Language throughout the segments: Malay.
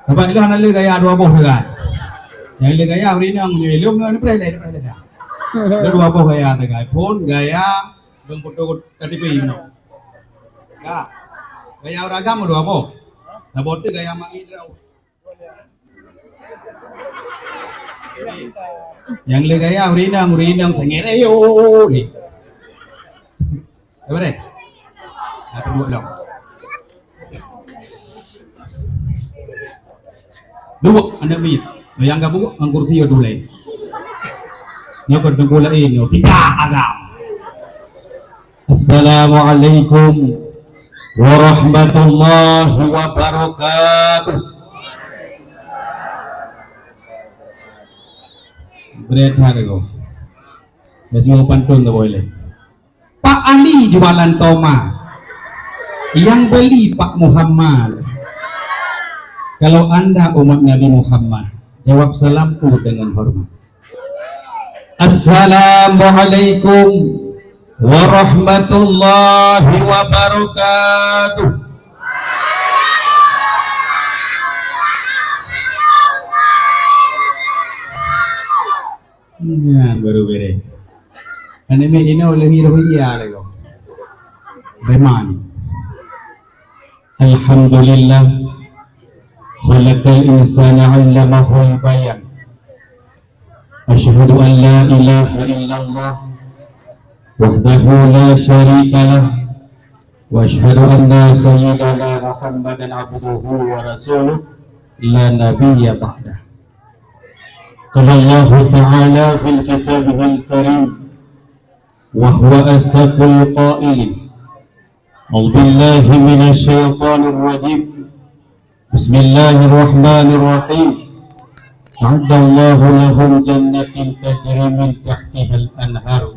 Dapat itu anak le gaya dua boh kan. Yang le gaya hari ini ang nyelum ni pernah kan. Dua boh gaya ada gaya. Phone gaya dong foto KTP ini. Kak, gaya orang agama dua boh. Dapat itu gaya mak Israel. Yang le gaya hari ini ang tengere yo ni. Apa deh? Apa buat lo? Dua anak bit, yang kamu anggur tiga dulu. Nyokot nggula ini, tidak ada. Assalamualaikum warahmatullahi wabarakatuh. Berita dulu. Masih mau pantun tak boleh. Pak Ali jualan toma, yang beli Pak Muhammad. Kalau Anda umat Nabi Muhammad, jawab salamku dengan hormat. Assalamualaikum warahmatullahi wabarakatuh. Ya, baru bere. Ini oleh hiruhiyah lagi. Bagaimana? Alhamdulillah. Khalaqal insana 'allamahu al-bayan. Asyhadu an la ilaha illallah wahdahu la syarika lah wa asyhadu anna sayyidana Muhammadan 'abduhu wa rasuluh la nabiyya ba'dah. Qala Allah ta'ala fil kitabihil karim wa huwa asdaqul qailin. A'udzu billahi minasy syaithanir rajim. Bismillahirrahmanirrahim. A'adallahu lahum jannatin tajri min tahtiha al-anhar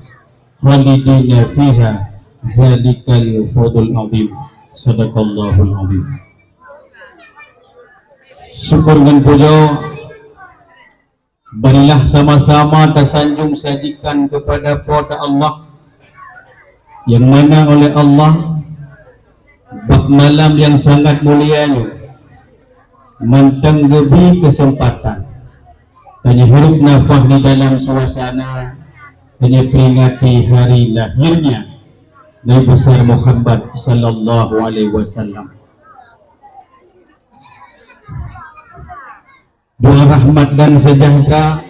khalidina fiha zalikal fawzul 'azim. Shadaqallahul 'azim. Syukur dan puja berilah sama-sama tersanjung sajikan kepada Allah yang mana oleh Allah bak malam yang sangat mulianya mentenggebi kesempatan hanya huruf nafah di dalam suasana hanya peringati hari lahirnya Nabi besar Muhammad sallallahu alaihi wasallam. Doa rahmat dan sejahtera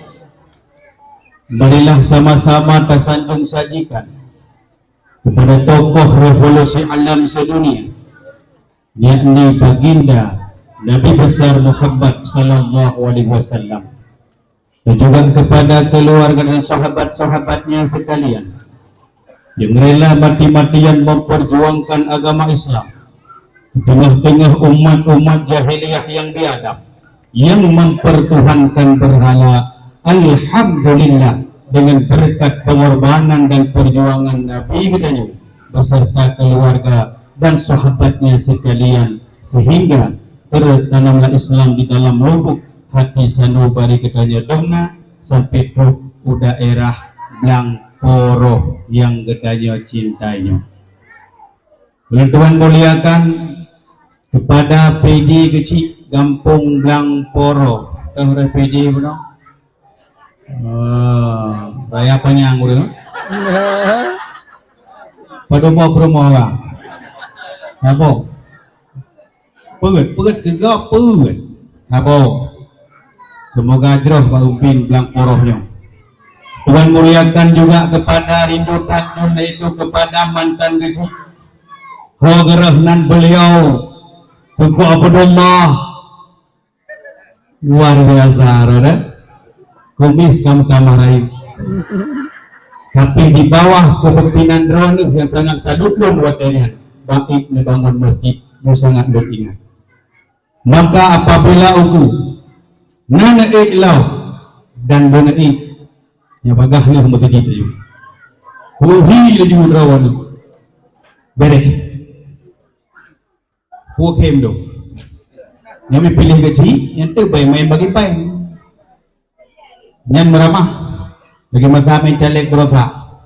marilah sama-sama tersanjung sajikan kepada tokoh revolusi alam sedunia yakni baginda Nabi besar Muhammad sallallahu alaihi wasallam dan juga kepada keluarga dan sahabat-sahabatnya sekalian yang rela mati-matian memperjuangkan agama Islam di tengah-tengah umat-umat jahiliyah yang biadab yang mempertuhankan berhala. Alhamdulillah dengan berkat pengorbanan dan perjuangan Nabi kita beserta keluarga dan sahabatnya sekalian sehingga tertanamlah Islam di dalam lubuk hati sanubari ketanya dongna sampai ke daerah Blangporo yang gedanya cintanya. Tuan muliakan kepada PD kecil Kampung Blangporo. Tahu PD benar? Raya panjang udah. Pada mau promo lah. Apa? Peget gegap peget. Apa? Semoga ajroh Pak Upin Blangporohnya. Tuhan muliakan juga kepada rindu takdun yaitu kepada mantan gesi. Hogerahnan beliau Tengku Abdullah luar biasa, ada kumis kamu kamarai. Tapi di bawah kepemimpinan Ronus yang sangat sadutun buatannya, bangkit membangun masjid yang sangat beringat. Maka apabila aku nana iklau dan bonai yang bagahnya masjid itu, kuhi lagi rawan berek, kuhem do. Yang pilih kecil, yang tu main bagi pai, yang meramah, bagi macam caleg berotak.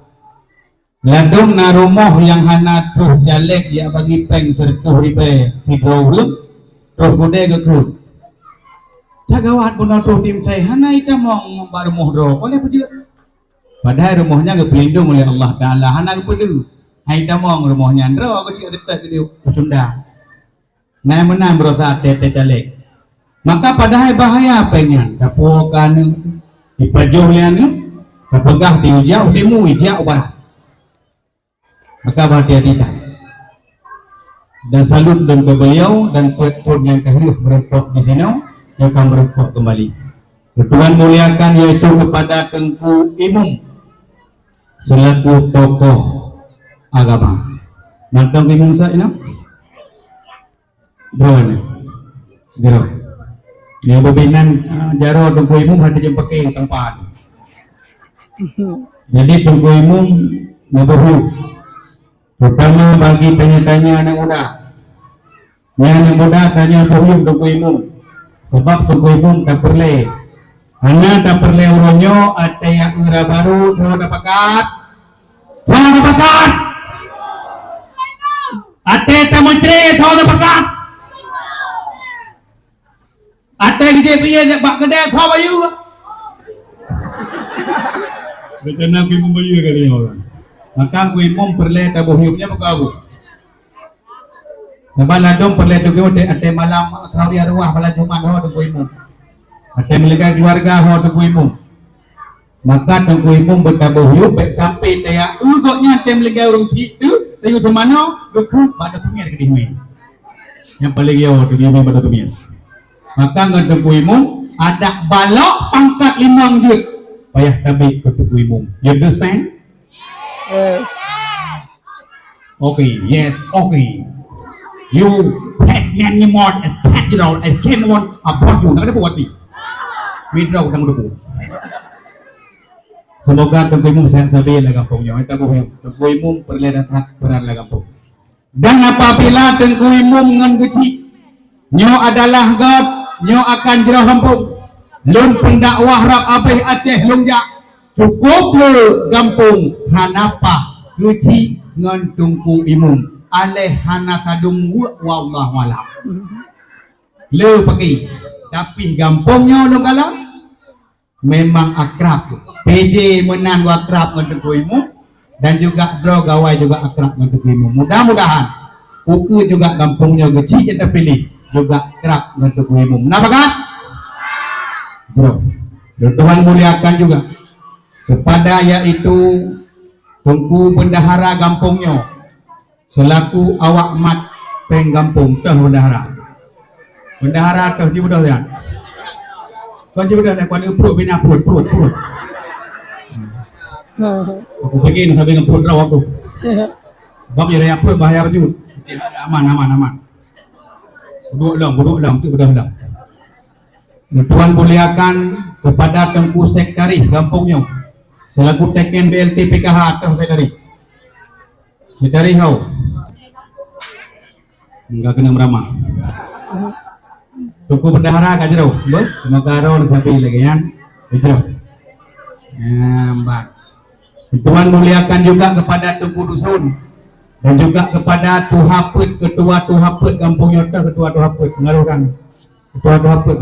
ladung na rumah yang hana tuh jalek ya bagi peng tertuh ribe hidrohut tuh kude ke krut jagawat pun tuh tim saya hana ita mong baru mohro boleh puji padahal rumahnya ke pelindung oleh Allah Ta'ala hana ke pedu hai ita mong rumahnya ndro aku cik dekat ke dia Sunda nah menang berosa tete jalek maka padahal bahaya pengen dapukan dipajuhlian kapegah diujau demu ijau barang maka berhati-hati dan salut dan ke beliau dan pun yang kehidup berikut di sini yang akan berikut kembali Tuhan muliakan yaitu kepada Tengku Imum selaku tokoh agama Tengku Imum saya ini berapa berapa yang berbinan jaro Tengku Imum hati jam pakai tempat jadi Tengku Imum nabuhu terutama bagi tanya-tanya anak muda yang muda tanya tuyuk Tengku Imum sebab Tengku Imum tak perle hanya tak perle uronyo ada yang era baru semua dapat ada tamucre semua dapat ada di dia bak kedai kau bayu betul nak Imum bayu kali orang maka Tengku Imum perle tabuhnya berkabu sebab ladong perle tu ate malam khawi arwah pada Jumat ho Tengku Imum ate melihat keluarga ho Tengku Imum maka Tengku Imum bertabuh baik sampai dia ugoknya ate melihat urang cik tu tengok semana gekuk pada tumian ke dihme yang paling yo Tengku Imum pada tumian maka ngan Tengku Imum ada balok pangkat 5 jut payah tabik ke Tengku Imum you understand. Yes. Okay, yes, okay. You had many more as cathedral as came on about you. Nak ada buat ni. Withdraw tang dulu. Semoga Tengku Imum sehat stabil lah kampungnya. Kita boleh Tengku Imum perlihat berat lah kampung. Dan apabila Tengku Imum dengan kecil, nyo adalah God, nyo akan jerah kampung. Lun pendakwah rap Abeh Aceh Lungjak. Cukup le kampung hanapah keci ngan Tengku Imum aleh hana sadung wallahu alam le pakai tapi kampungnya lo kalau memang akrab PJ menang akrab ngan Tengku Imum dan juga bro gawai juga akrab ngan Tengku Imum mudah-mudahan uku juga kampungnya keci yang terpilih juga akrab ngan Tengku Imum kenapa kan bro Tuhan muliakan juga kepada yaitu Tengku Bendahara kampungnya selaku awak mat peng kampung teh bendahara teh cibudah ya kau cibudah dah kau ni perut bina perut aku begini sampai dengan perut raw aku bab ya raya perut bahaya betul aman duduk lam tu bedah lam Tuhan muliakan kepada Tengku Sekretari kampungnya selaku teken BLT PKH atau sekretari hau enggak kena meramah Tengku Bendahara kajero semoga ron sampai lagi ya kajero mbak Tuhan muliakan juga kepada Tengku Dusun dan juga kepada Tuhaput ketua Tuhaput kampung Yota ketua Tuhaput pengaruhan ketua Tuhaput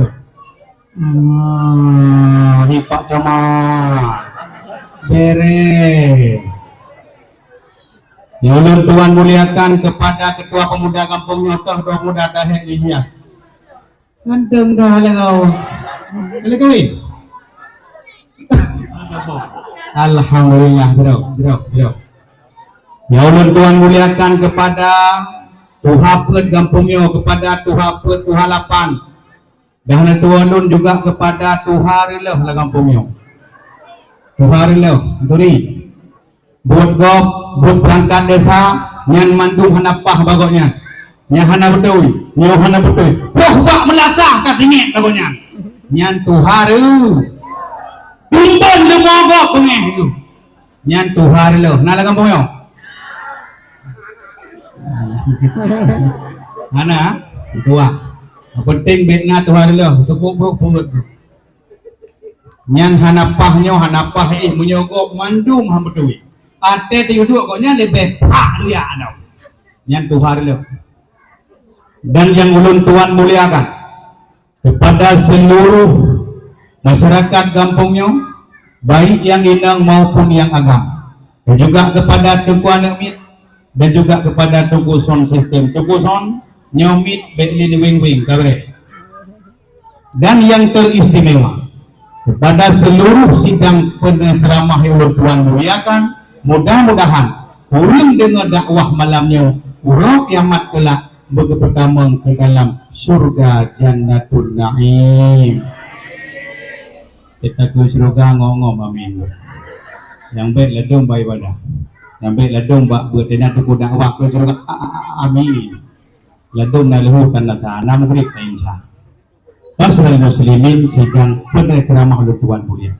hipak camat bere ya ulun Tuhan muliakan kepada ketua pemuda kampung Nyotah ketua pemuda Dahek Ilyas ganteng dah lah kau alhamdulillah bro ya ulun Tuhan muliakan kepada Tuhaput kampungnya kepada Tuhaput Tuhalapan dan Tuhan juga kepada Tuharilah lah kampungnya Tuharilah turi buat gop buat perangkat desa nyan mandung hanapah bagoknya nyan hana betul wah bak melasah kat sini bagoknya nyan Tuharu tumbon lemogok pengeh itu nyan Tuharilah nah lah kampungnya mana tua penting betna Tuharilah cukup bro nyan hanapah menyogok mandum hambetui ate tiuduk koknya lebih pak ya no. Yang Tuhan lo. Dan yang ulun tuan muliakan kepada seluruh masyarakat kampungnya, baik yang inang maupun yang agam, dan juga kepada Tengku Anemit dan juga kepada Tengku Son Sistem, Tengku Son Nyomit Betlin Wing kabre. Dan yang teristimewa kepada seluruh sidang penceramah yang Tuhan muliakan, mudah-mudahan urang dengan dakwah malamnya urang kiamat kelak pertama ke dalam surga Jannatul Naim. Kita ke surga ngomong amin. Yang baik ledong baik ibadah, yang baik ledong bak bertenang ke dakwah ke surga amin. Ledong na luhukan na sana murid na insya. Masyarakat muslimin sedang penceramah oleh Tuhan mulia.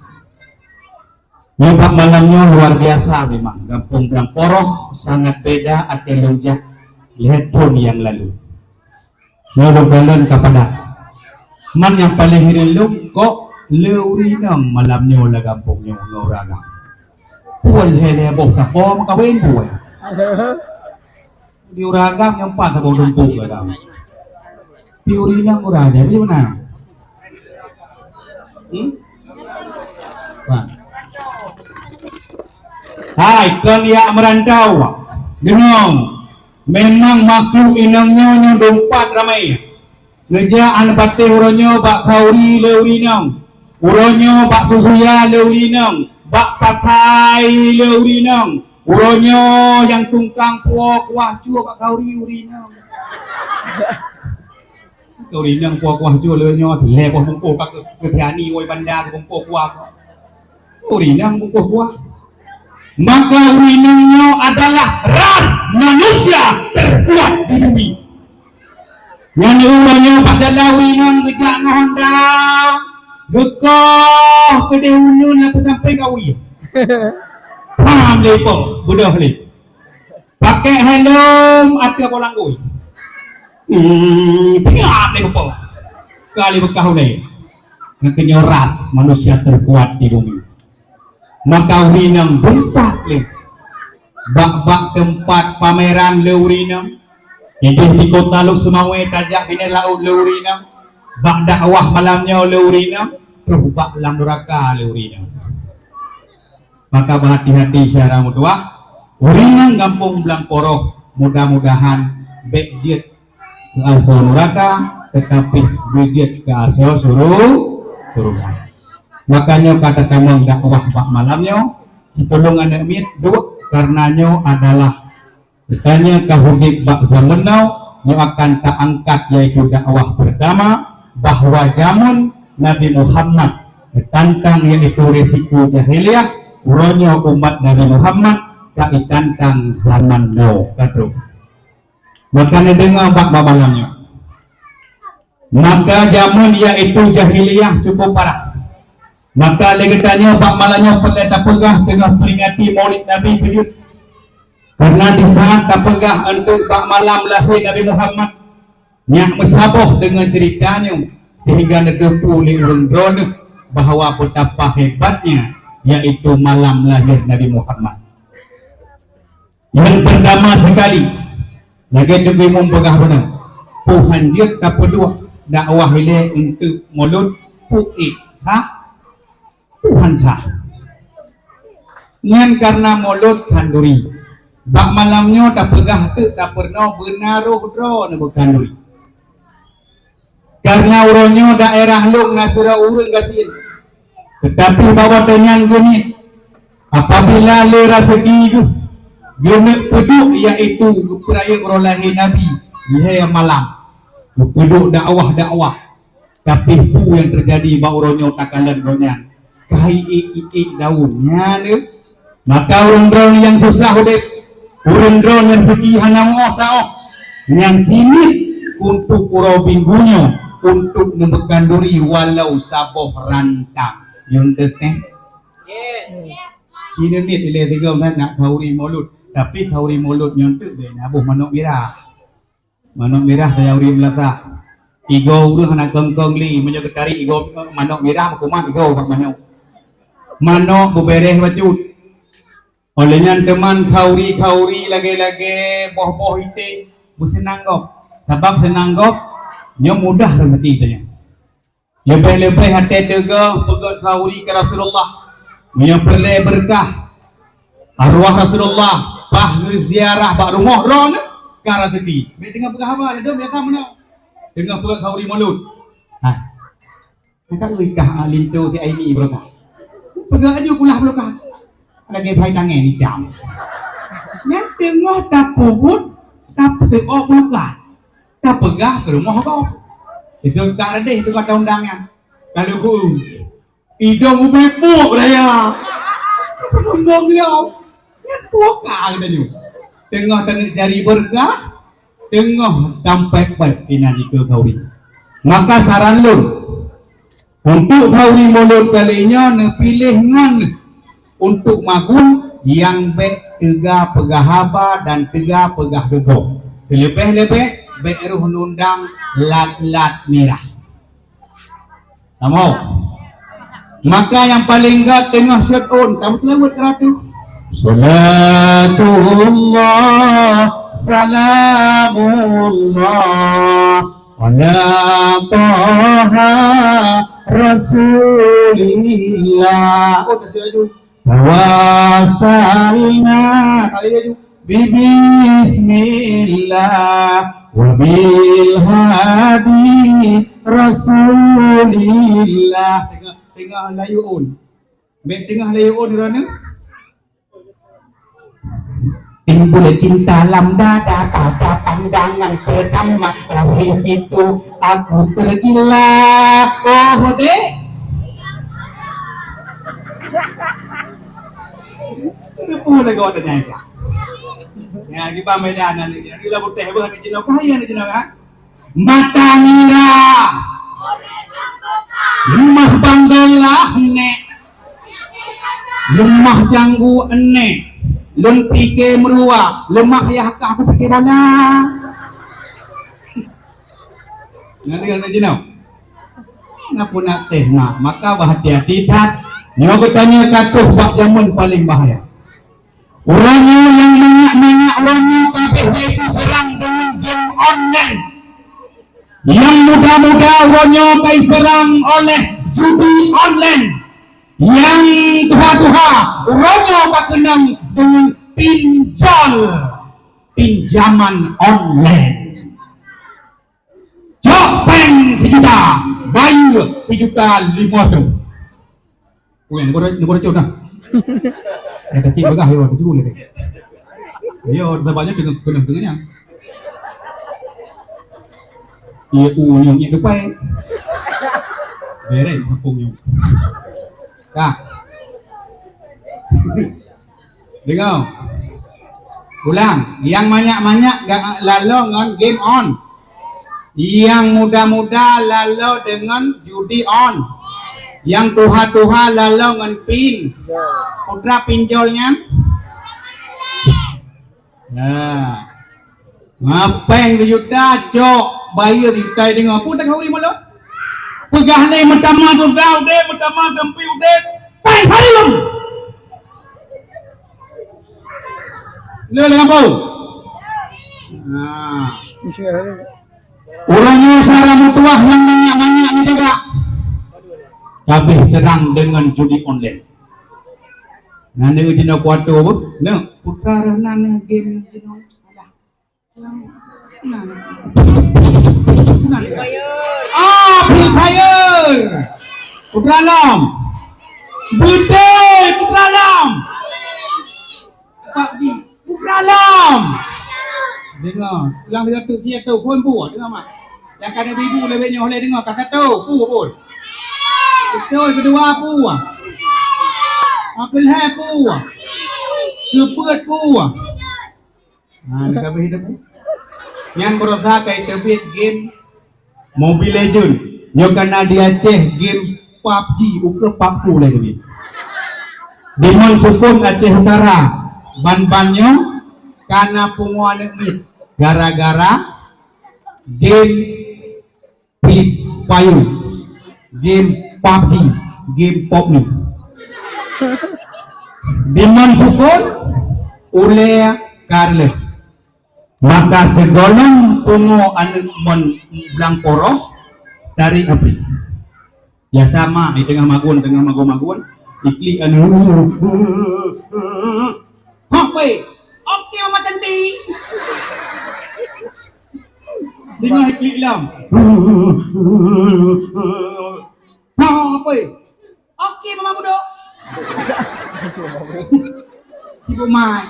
Nyoba malamnya luar biasa memang. Kampung Poroh sangat beda ati lujak lihat pun yang lalu. Nyoba kalian kepada man yang paling hiriluk kok leurinang malamnya oleh kampungnya ngorana. Puan hele boh tapo makawin buay. Di uragam yang pas tapo dumpuk kadang. Piurinang uragam di mana? Hai kalian merantau genong memang makhluk inangnya yang dompat ramai ngejaan batik uronyo bak kauri leurinang uronyo bak susuya leurinang bak pakai leurinang uronyo yang tungkang puak wahcu bak kauri urinang urinang puak wahcu leurinyo lepoh mungkuh kak ketiani woi bandar mungkuh puak urinang mungkuh puak. Maka urinangnya adalah ras manusia terkuat di bumi. Yang urangnya pada urinang kejak ngondang gekoh kedehunun lah sampai kawi. Paham lepo budak le. Pakai helm ada bolang koi. Tiap lepo. Kali bekah le. Ngekenya ras manusia terkuat di bumi. Maka urinang berempat le bak-bak tempat pameran le urinang ini di kota lu Sumawe tajak bina laut le urinang bak dakwah malamnya le urinang terus bak lam neraka le urinang. Maka berhati-hati syarah mutua urinang kampung Belang Poroh mudah-mudahan bejit ke asal neraka tetapi bejit ke asal surga. Makanya kata kamu dakwah bak malamnya tolong ada mit dua karenanya adalah katanya kahugik bak zaman now yang akan tak angkat yaitu dakwah pertama bahwa zaman Nabi Muhammad tentang yaitu risiko jahiliyah uronya umat Nabi Muhammad tak tentang zaman now kata makanya dengar bak malamnya maka zaman yaitu jahiliyah cukup parah. Maka legetanya bak malanya pada tapegah tengah peringati Maulid Nabi Pejut. Karena di saat tapegah untuk bak malam lahir Nabi Muhammad yang mesaboh dengan ceritanya sehingga negepu oleh orang bahwa betapa hebatnya yaitu malam lahir Nabi Muhammad. Yang pertama sekali lagi negeri membegah benar. Tuhan dia tak perlu dakwah ile untuk mulut putih. Tuhan kah? Ngan karena mulut kanduri. Bak malamnya tak pegah tu tak pernah benaruh dro na kanduri. Karena uronyo daerah lung nasura urun gasin. Tetapi bawa dengan gini apabila le rezeki itu gini peduk yaitu peraya urolahi Nabi dia malam peduk dakwah tapi pu yang terjadi bauronyo takalan ronyan kai daunnya ni maka urun yang susah udip urun yang seki hanya ngosa yang cimit untuk pura binggunya untuk membekan duri walau saboh rantang you understand? Yes. Ini ni dia tiga nak kauri mulut tapi kauri mulut nyontuk dia nabuh manuk merah saya uri melata igo urus anak kongkong li menjaga tarik igo manuk merah kumat igo manuk bebereh bacut Olehnya teman kauri lagi boh itu bersenanggok. Sebab senanggok nya mudah rezeki tanya. Lebih-lebih hati tegang pegat kauri ke Rasulullah. Nya perle berkah arwah Rasulullah bah ziarah bak rumah ron ke rezeki. Be tengah pegah apa ada biasa mana? Tengah pegat kauri mulut. Ha. Kita likah alim tu ti ini berkah. Pegat aja kulah berkah. Lagi baik tangan ni jam. Yang tengah tak pubut, tak seok bukan, tak pegah ke rumah kau. Itu tak ada itu kata undangnya. Kalau ku, hidung bebuk raya. Penumbang dia, yang puaka kita ni. Tengah tak cari berkah, tengah sampai baik ina di kau ni. Maka saran lu, untuk kau ni mulut kalinya, pilih ngan. Untuk magun yang baik tiga pegahaba dan tiga pegah duduk. Lebih-lebih beruh nundang lat-lat mirah. Kamu. Maka yang paling enggak tengah syaitan. Kamu selamat keratu. Salatullah salamullah ala taha rasulillah. Oh, tersiadu. Wasalna bismillah wa bil hadi rasulillah. Tengah layuun. Baik tengah layuun kerana timbul cinta dalam dada pada pandangan pertama. Dari situ aku tergila. Oh dek. Pula kau tanya apa? Ya, kita medan ni. Ni lah putih apa ni jenak? Apa yang ni jenak ah? Mata mira. Lemah banggalah nek. Lemah janggu nek. Lem pikir merua. Lemah ya aku pikir bola. Nanti kan jenak? Ngapa nak teh nak? Maka berhati-hati tak. Nyo bertanya katuh bak zaman paling bahaya. Orangnya yang banyak-banyak orangnya tapi itu serang dengan game online. Yang muda-muda orangnya kai serang oleh judi online. Yang tua-tua orangnya tak kenang dengan pinjaman online. Jopeng sejuta, bayu $1.500. Bukan, negara cun dah. Yang kecil begah, yo, kecil boleh. Yo, sebabnya dengannya. Ia yang depan. Beres, kampungnya. Dah. Dengar. Ulang. Yang banyak-banyak lalu dengan game on. Yang muda-muda lalu dengan judi on. Yang tuha-tuha lalu dengan pin. Putra pinjolnya. Nah. Ngapain juta cok bayar dikai dengan apa tak kau lima lo? Pegah le metama tu kau deh, metama gempi deh. Pai hari lum. Le apa? Nah. Orangnya sarang mutuah yang banyak-banyak ni juga. Tapi serang dengan judi online. Nana jino kuato bu, no putra nana game jino. Free Fire. Putra lam. Betul putra lam. Pak di putra lam. Dengar, ulang satu dia tu pun buat dengar mak. Yang kan ibu lebihnya oleh dengar kata tu pun. Betul kedua pu ah. Aku leh pu ah. Cepet pu ah. Nah, dekat hidup. Yang berusaha kai terbit game Mobile Legend. Yo kana dia Aceh game PUBG ukur papu lagi ni. Dimon Sukun Aceh Utara. Ban-bannya kana punguan mit gara-gara game Free Fire. Game PUBG, game pop ni. Dimon Sukun ule karle maka segolong pungo anu mon blang poroh dari api ya sama di tengah magun ikli anu apa oke mama cantik dengar ikli lam apa oke mama muda ibu mai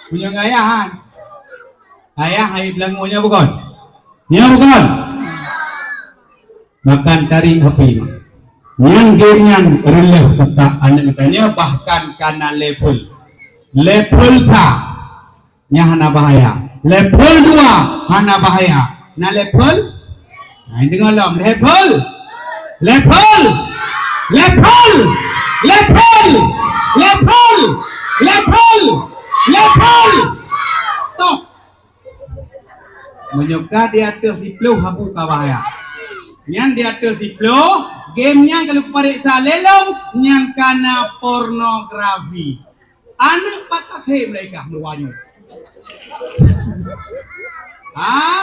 punya gayahan ayah hai belangunya bukan ya bukan makan tarik api yang game yang relef kata anak katanya bahkan karena level sa nya hana bahaya level 2 hana bahaya nah level nah ini dengar lam level stop menyuka di atas diplo habu kabahaya yang di atas diplo game yang kalau periksa lelong yang kana pornografi anak patak he mereka meluanyo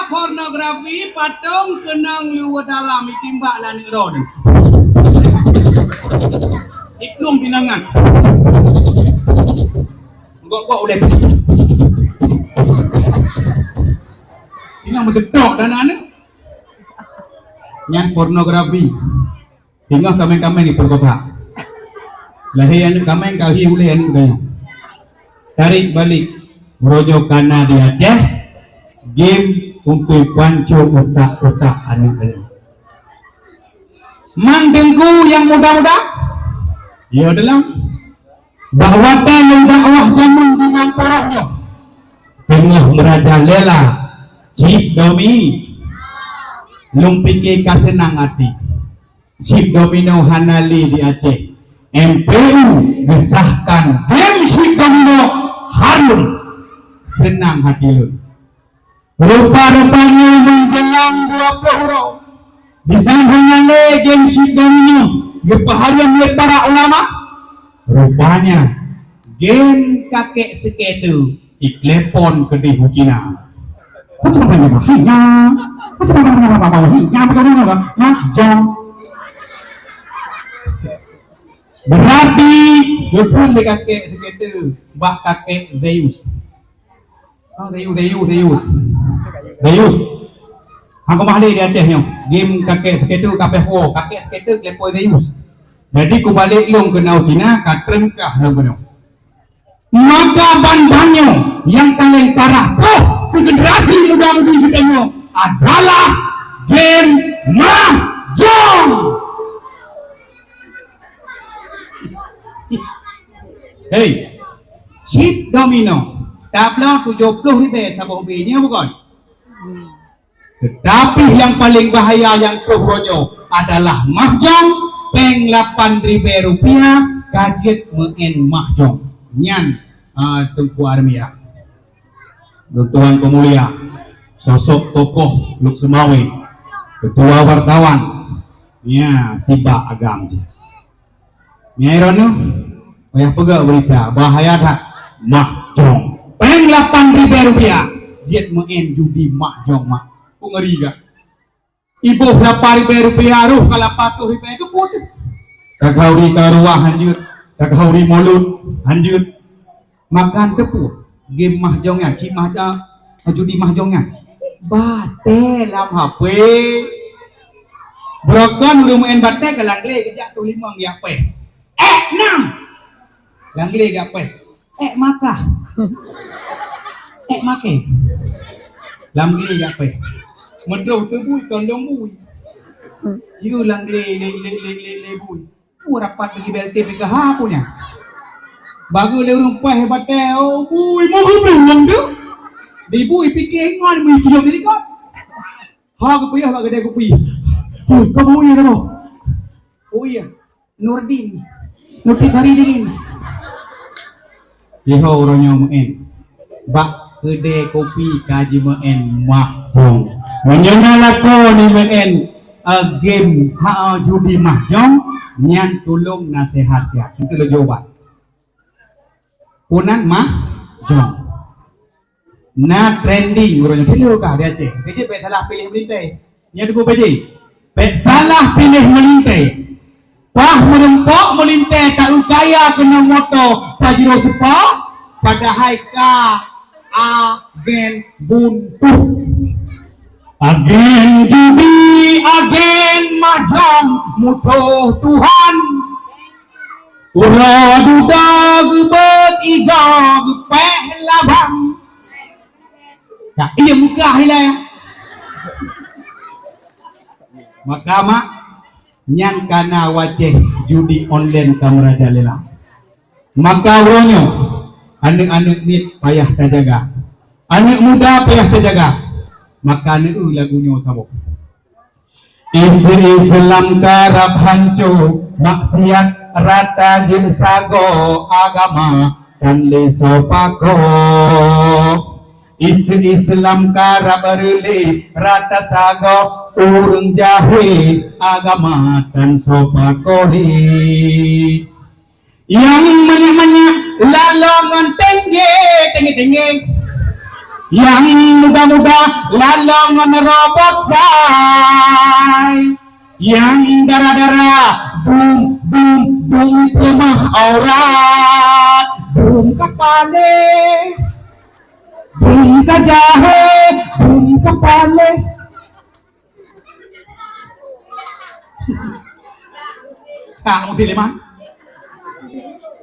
pornografi patung kenang luar dalam itimbak lah ni ron iklung pinangan gok udah tinggal mengetok dan anak yang pornografi tinggal kamen di perkota lahir anak kamen kau hiu boleh anak kau tarik balik merojo kana di Aceh game untuk panco otak anak mandengku yang muda-muda ya dalam dakwah yang dakwah zaman dengan porahnya tengah merajalela Cip Domi lumpike kasenang hati Cip Domino Hanali di Aceh MPU gesahkan Cip Domino harum senang hati lu rupa-rupanya menjelang 20 huruf disambungnya game Cip Domino gepaharuan oleh para ulama rupanya game kakek seketu iklepon ke di Hukina berarti betul di kakek segitu bak kakek Zeus Zeus aku mahli di Aceh nyong game kakek segitu kakek segitu klepon Zeus jadi ku balik long ke Nautina katrengkah benar maka bandannya yang paling parah generasi muda-mudi kita adalah game mahjong. Hey, Cip Domino tabla 70 sabah hobinya bukan? Tetapi yang paling bahaya yang prohronyo adalah mahjong peng 8.000 rupiah gadget meen mahjong nyan Tengku Armia Tuan Pemulia sosok tokoh Luk Semawi ketua wartawan ya Siba Agam Nyairono payah pegak berita bahaya tak mahjong peng 8.000 rupiah jet meen judi mahjong mak ngeri gak ibu 8.000 rupiah ruh kalau 40 rupiah itu putih kagauri karuah hanjut kagauri mulut hanjut makan tepuk game mahjongnya cip mahjong judi mahjongnya bate lam HP brokon lumayan bate ke langle kejak tu 5 ya pe 6 langle gak pe maka make langle gak pe medroh tu bui kondong bui you langle le bui rapat lagi belte ke ha punya bagus le rumpah hebat oh bui mau belum tu di bui fikir ngon mui kilo ni kau ha aku payah bak gede aku pi kau bui dah oh iya Nurdin Haridin Iho orangnya muen bak gede kopi kaji muen mahjong menyana ko ni muen game judi mahjong nyan tulung nasihat siap itu lo jawab punan Jom. Na trending urangnya pilih kah dia cek. Dia cek salah pilih melintai. Nya dugu beji. Salah pilih melintai. Wah merempok melintai tak kaya kena moto pajero sepa padahal ka agen buntu. Agen judi, agen majang musuh Tuhan. Ura dudag berigag pehlabang. Tak iya muka hilang. Maka mak nyang kana wajah judi online kamera lela. Maka uronyo anak-anak ni payah terjaga. Anak muda payah terjaga. Maka nu lagunya sabok. Islam karab hancur maksiat rata jil sago agama dan leso pako. Islam karab berli rata sago urung jahe agama dan sopakori. Yang banyak-banyak lalongan tinggi. Yang muda-muda lalongan robot say. Yang darah-darah bum lemah aurat. Bum kepale, bum ke jahe, bum kepale. Kamu pilih mana?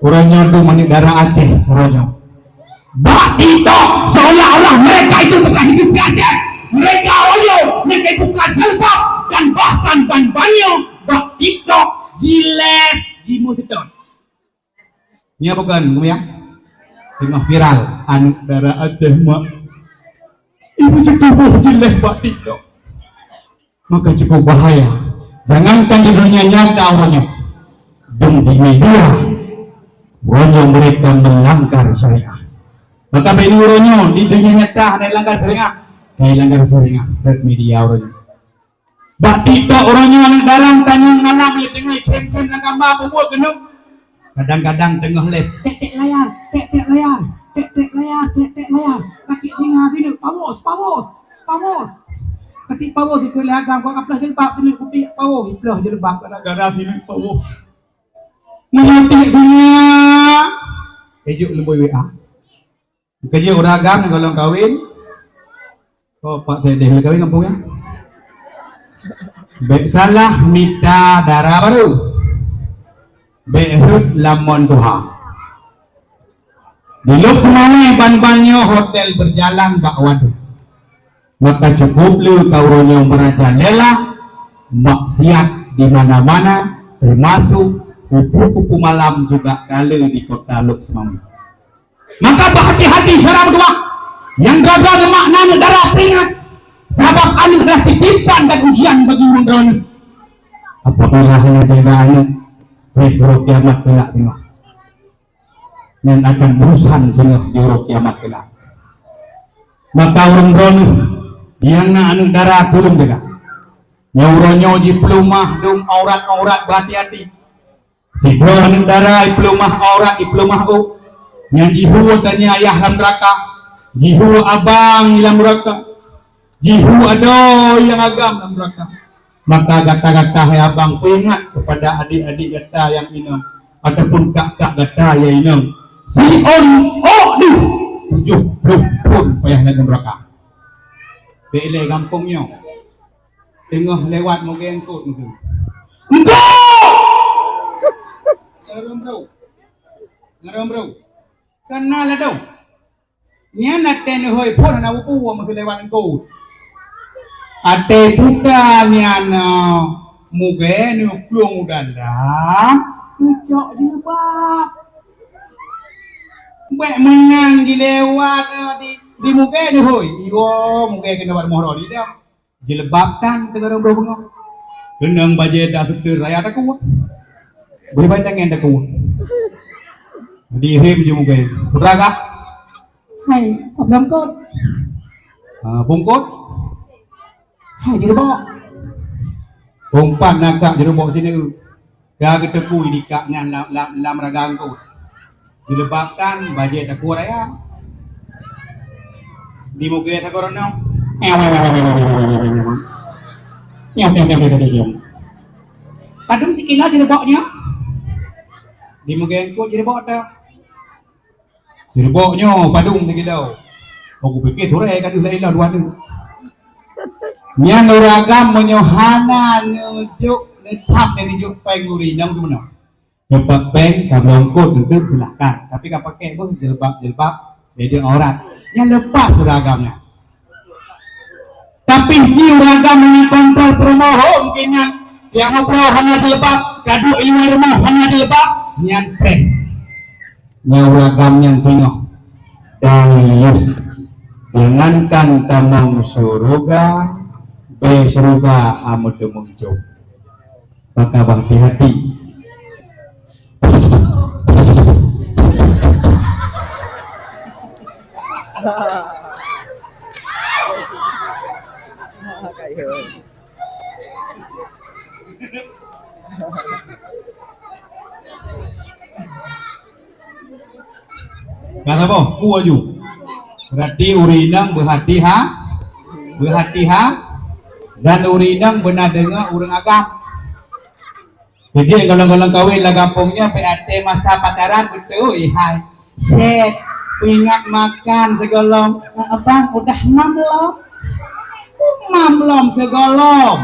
Orangnya itu menegara Aceh, orangnya. Bak itu seolah-olah mereka itu bukan hidup di Aceh. Mereka mereka itu bukan jelbab dan bahkan ban-banyo. Bak itu jilet, jimusiton. Ini apa kan, ya? Tengah viral, anak darah Aceh mak. Ibu setubuh jilet bak itu. Maka cukup bahaya. Jangankan di dunia nyata orangnya. Dan di media Ronyo mereka melanggar syariah. Maka bagi Ronyo di dunia nyata ada langgar syariah, kayak langgar syariah di media Ronyo. Bati to Ronyo anak dalam tanya ngalam le tengah krem agama buat genuk. Kadang-kadang tengah le tek layar. Kaki tengah sini pawos. Kaki pawos di kelagam kau aplah jelbab sini putih pawos iplah jelbab gara-gara sini pawos. Mengerti dunia ejuk lemboi WA kerja beragam kalau kawin pak saya dah kawin kampungnya baik salah minta darah baru behut lamon tuha di luk semuanya ban-bannya hotel berjalan bak waduh maka cukup lu kauronyo merajalela maksiat di mana-mana termasuk kupu-kupu malam juga kala di kota Luk Semami. Maka berhati-hati syarah berdua yang gagal bermakna darah peringat sebab anak dah titipan dan ujian bagi menggawana. Apabila hanya jaga anak berhuruf kiamat kelak tengah dan akan berusaha sehingga berhuruf kiamat kelak. Maka orang-orang yang nak anak darah belum jaga nyauronyo ji pelumah dum aurat-aurat berhati-hati. Si bulan darah iplumah aurat iplumah u yang jihu tanya ayah dalam neraka jihu abang dalam neraka jihu ado yang agam dalam neraka. Maka kata-kata hai abang ingat kepada adik-adik kata yang inam ataupun kakak kata yang inam si on di 70 pun payah dalam neraka. Bele kampungnya tengah lewat mungkin kot mungkin Ngarom bro. Kenal ado. Nya naten hoy pon na upu mo lewat ko. Ate buka nyana muge ni plung udara. Ucok jilbab. Bek menang dilewat di muge ni hoy. Iyo muge kena buat mohro di dia. Jilbab tan tengah bro bengok. Kenang baje dah setir raya tak kuat. Boleh pandang yang tak kuat. Di hem je muka. Putra kah? Hai, abang kot. Pungkot? Hai, jadi bawa. Pungpan nakak jadi bawa sini. Kau kita kui di kaknya lam ragang kot. Dilebakkan bajet tak kuat raya. Di muka tak korang no. Padung si kila jereboknya. Di muka kau jerebok dah. Jereboknya padung tak kira. Aku fikir sore kan dulu dua ni. Yang uragam menyohana ngejuk netap yang dijuk penguri nang tu mana? Cepat peng kamu angkut tentu silakan. Tapi kalau pakai pun jilbab jadi orang yang lepas uragamnya. Tapi si uragam ini kontrol promohon kena yang ngobrol hanya jilbab, gaduh ini rumah hanya jilbab, yang peng. Yang uragam yang tengok Darius. Jangankan tamam surga, surga amat muncul. Maka berhati-hati. Kata apa? Ku aju. Berarti urinang berhati-ha dan urinang benar dengar urang agam. Jadi kalau kawin lah kampungnya PAT masa pacaran betul hai. Set ingat makan segolong. Abang udah mamlom segolong.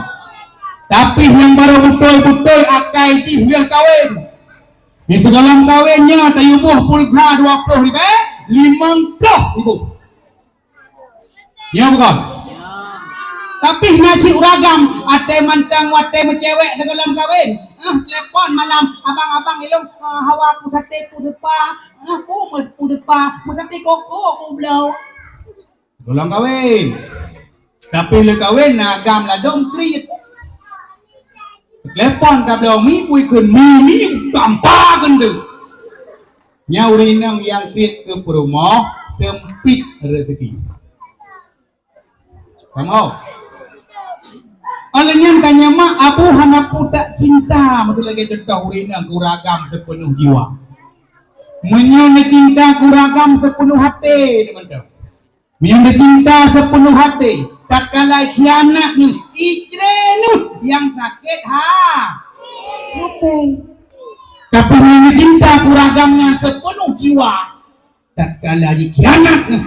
Tapi yang baru betul-betul akai cih biar kawin. Di segolong kawinnya tayubuh pulga 20 ribu 50 ribu. Ya bukan? Ya. Tapi nasi uragam, ate mantang, ate mencewek dalam kawin. Telepon malam, abang ilung, hawa ku sate ku depa, ku depa, ku sate koko ku belau. Dalam kawin. Tapi le kawin agam lah dong treat. Telepon ka belau mi pui kun mi gampang tu. Nyaurinang yang treat ke rumah sempit rezeki. Kamu olehnya tanya mak abu hanapu tak cinta betul lagi contoh urinang kuragam sepenuh jiwa menyana cinta kuragam sepenuh hati teman-teman menyana cinta sepenuh hati tak kala khianat ni ijrenut yang sakit hati tapi menyana cinta kuragamnya sepenuh jiwa tak kala khianat ni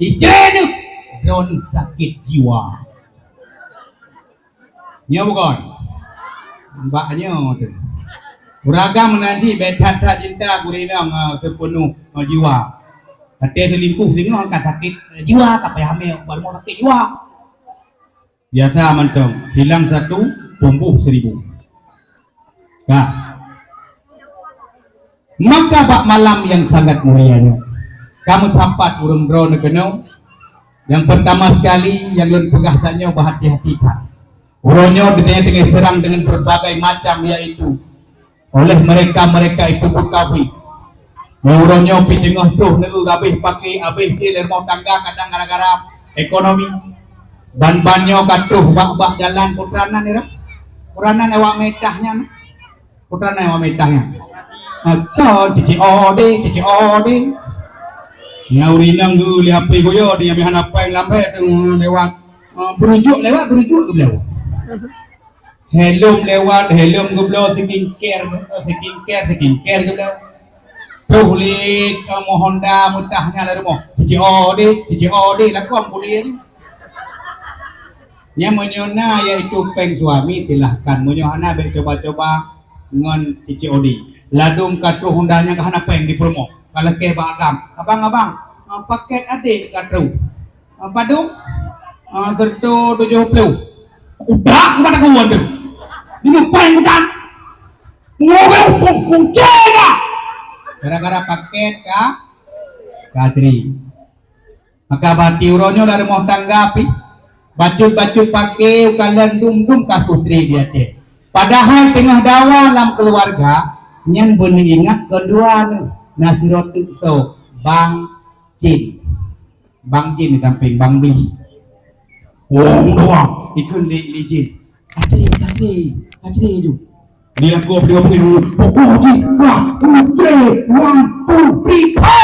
ijrenut Ron sakit jiwa. Ya bukan? Mbaknya tu. Uragam menasi betat cinta kurinang sepenuh jiwa. Hati terlimpuh tengok kan sakit jiwa tak payah hamil baru mau sakit jiwa. Biasa mantong hilang 1 tumbuh 1000. Nah. Maka bak malam yang sangat mulianya. Kamu sampat urung drone kenau. Yang pertama sekali yang lebih pegasannya berhati-hatikan. Uronyo ditengah serang dengan berbagai macam yaitu oleh mereka itu berkawin. Uronyo pi tengah tuh negu gabih pakai abih ciler mau tangga kadang gara-gara ekonomi. Ban-banyo katuh bak-bak jalan putranan ira. Puranan awak metahnya. Putranan awak metahnya. Atau cici ode. Nyaurinang gu lihat goyo dia bihan apa yang lambat lewat berujuk tu beliau. Helm lewat helm gu beliau skincare gu beliau. Tulit Honda mutahnya dari mo. Cici ode lakukan boleh. Yang menyona yaitu peng suami silahkan menyona baik coba-coba ngon cici ode. Ladung katu Hondanya kahana peng di promo. Kalau ke bagam, abang, paket adik katu, padung, serto 70, udah kepada kawan tu, ini paling mudah, ngomong jaga, gara-gara paket kacri, maka bati uronyo dari mau tanggapi, baju pakai kalian dum kasutri dia cek, padahal tengah dawa dalam keluarga, yang benar ingat kedua tu. Nasi roti so Bang Jin di samping Bang Bli. Wah, ikut li Jin. Kacri tu. Dia aku pergi pokok Jin. Wah, 1 2 3 go.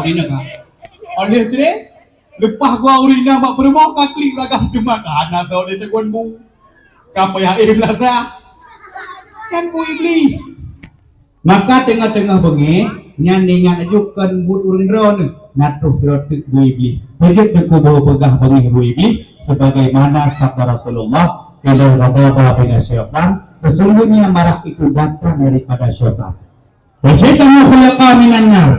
Udah nak. Oleh tu deh, lepas gua urina bak berumah kaklik ragam cuma kana tau dia teguan bu. Kamu yang irim lazah. Kan bu iblis. Maka tengah-tengah bengi nyanyi ajukan bud urun drone natuh sirotik bu iblis. Pejit deku bawa pegah bengi bu iblis sebagaimana sabda Rasulullah kalau ghadaba bina syaitan sesungguhnya marah itu datang daripada syaitan. Dan syaitan khalaqa minan nar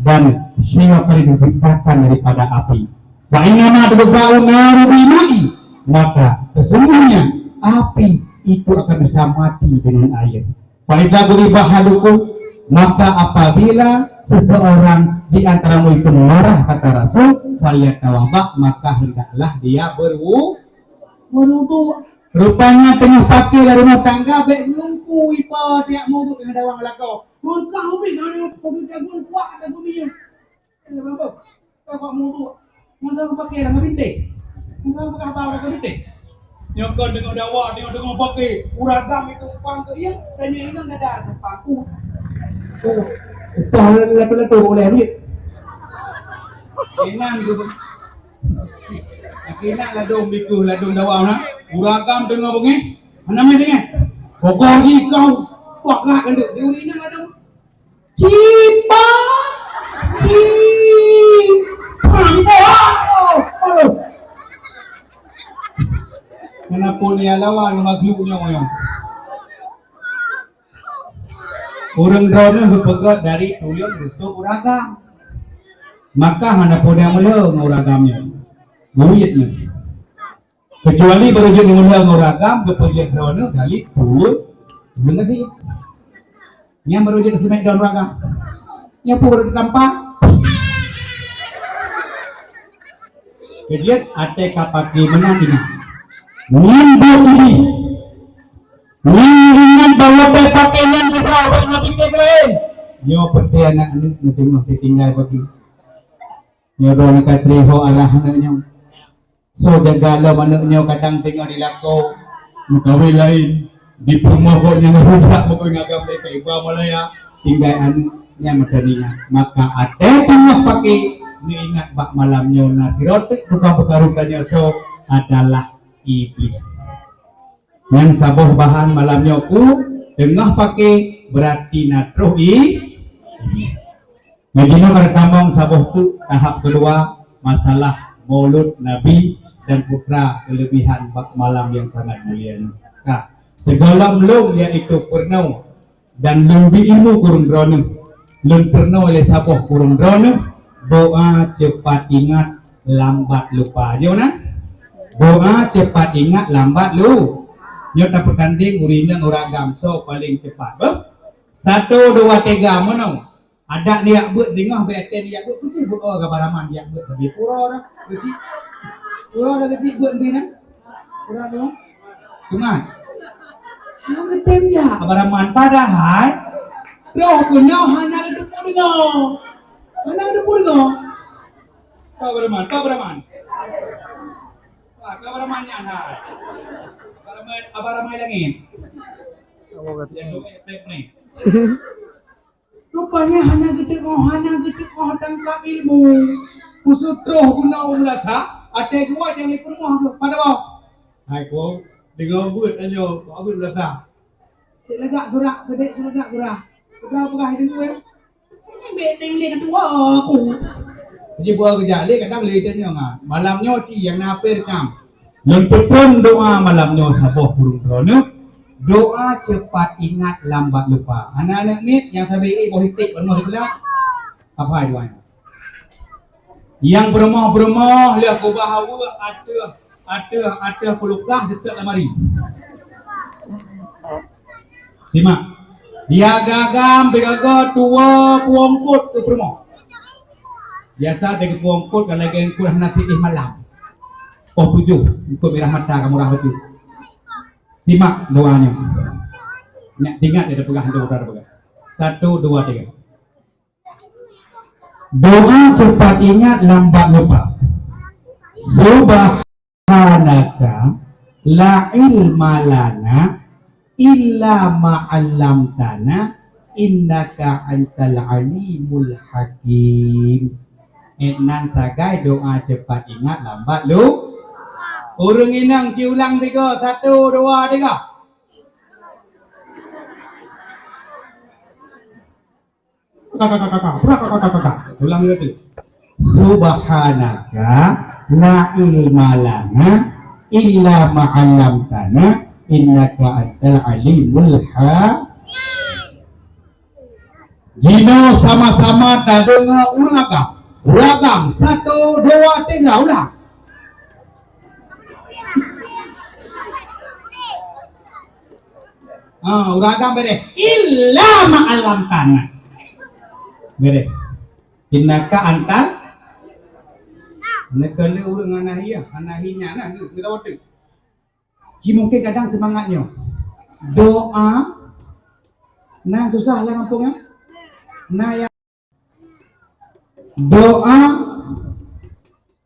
dan syaitan diciptakan daripada api. Wa inna tadba'u naru bimai maka sesungguhnya api itu akan bisa mati dengan air. Fa idza ghadiba halukum maka apabila seseorang di antaramu itu marah kata Rasul fayatawaba maka hendaklah dia berwudu. Rupanya tengah pakai dari rumah tangga bek lungku ipa tiap mau dengan dawang lakau. Kau bek kalau kau jagun kuat ada bumi. Apa? Kau mau tu. Mau pakai dengan bintik. Mau pakai apa dengan bintik? Nyokon dengan dawa, dia dengan pakai uragam itu pang ke iya dan yang ini ada paku. Tuh, lepas tu boleh ni. Enak tu. Enak ladung biku ladung dawa na. Uragam dengan bengi. Mana mai dengan? Pokok ji kau pakak kan dia urina ladung. Cipa. Kenapa ni lawan magluknya moyong. Orang drone berpegat dari tulian rusuk uragam. Maka hana poda mula uragamnya. Buyitnya. Kecuali berujuk mula uragam kepujian drone dari pul mengerti. Yang berujuk semek daun uragam. Yang pul tampak. Kejian ate kapaki menang ini. Minggu ini mengingat bahwa pakaian besar banyak pikir lain. Yo peti anak ni tengok tinggal bagi. Yo dona katriho arah anaknya. So jagalah anaknya kadang tengok di lako mukawin lain di rumah pokoknya ngerusak pokoknya agak mereka ibu Malaya tinggal anaknya mataninya. Maka ada tengok pakai ni ingat bak malamnya nasirotik bukan perkarukannya so adalah iblis. Yang sabuh bahan malamnya ku tengah pakai berarti natruh iblis. Ngajina merekamong sabuh tu tahap kedua masalah maulud Nabi dan putra kelebihan bak malam yang sangat mulia. Nah, segala belum yaitu pernah dan lebih ilmu kurung drone. Lun pernah oleh sabuh kurung drone doa cepat ingat lambat lupa. Jona? Doa cepat ingat lambat lu. Nyota pertanding urina uragam so paling cepat. 1, 2, 3 mana? Ada dia buat tengah beten dia buat kuci buat oh gabaraman dia buat tapi pura dah kuci. Pura dah kuci buat ni nah. Pura tu. Cuma yang beten dia gabaraman padahal roh punya hana itu purno. Hana itu purno. Gabaraman. Kabaramannya nah. Abaraman langit. Rupanya hanya gede kau tangkap ilmu. Kusutroh guna umlasa. Ada gua yang di rumah pada bawah. Hai kau dengar buat aja. Kau buat umlasa. Lega surak gede surak surak. Sudah pegah hidup gue. Ini beteng lek tua aku. Jadi buat kerja lek kadang lek dia ngah. Malamnya ti yang napir kam. Lempetun doa malamnya sabuh burung drone. Doa cepat ingat lambat lupa. Anak-anak ni yang sabi politik penuh sebelah. Apa doanya? Yang berumah lihat aku bahawa ada pelukah dekat lemari. Simak. Dia gagam begaga tua puangkut ke rumah. Biasa dengan puangkut kalau geng kurang nak pilih malam. Oh 7 untuk merah mata kamu rah baju. Simak doanya. Nak ingat dia pegang doa pegang. 1, 2, 3. Doa cepat ingat lambat lupa. Subhanaka la ilma lana illa ma 'allamtana innaka antal alimul hakim. Nan sagai doa cepat ingat lambat lu. Urung inang ciulang 3, 1, 2, 3. Ulang lagi. Subhanaka la ilma lana illa ma 'allamtana innaka antal alimul hakim. Jino sama-sama tak dengar uragam 1, 2, 3 ulang. Uragam bere illa ma 'allamtana. Bere. Innaka antal nekale urang anahinya nah kita waktu. Ji mungkin kadang semangatnya. Doa nah susah lah kampungnya. Nah ya doa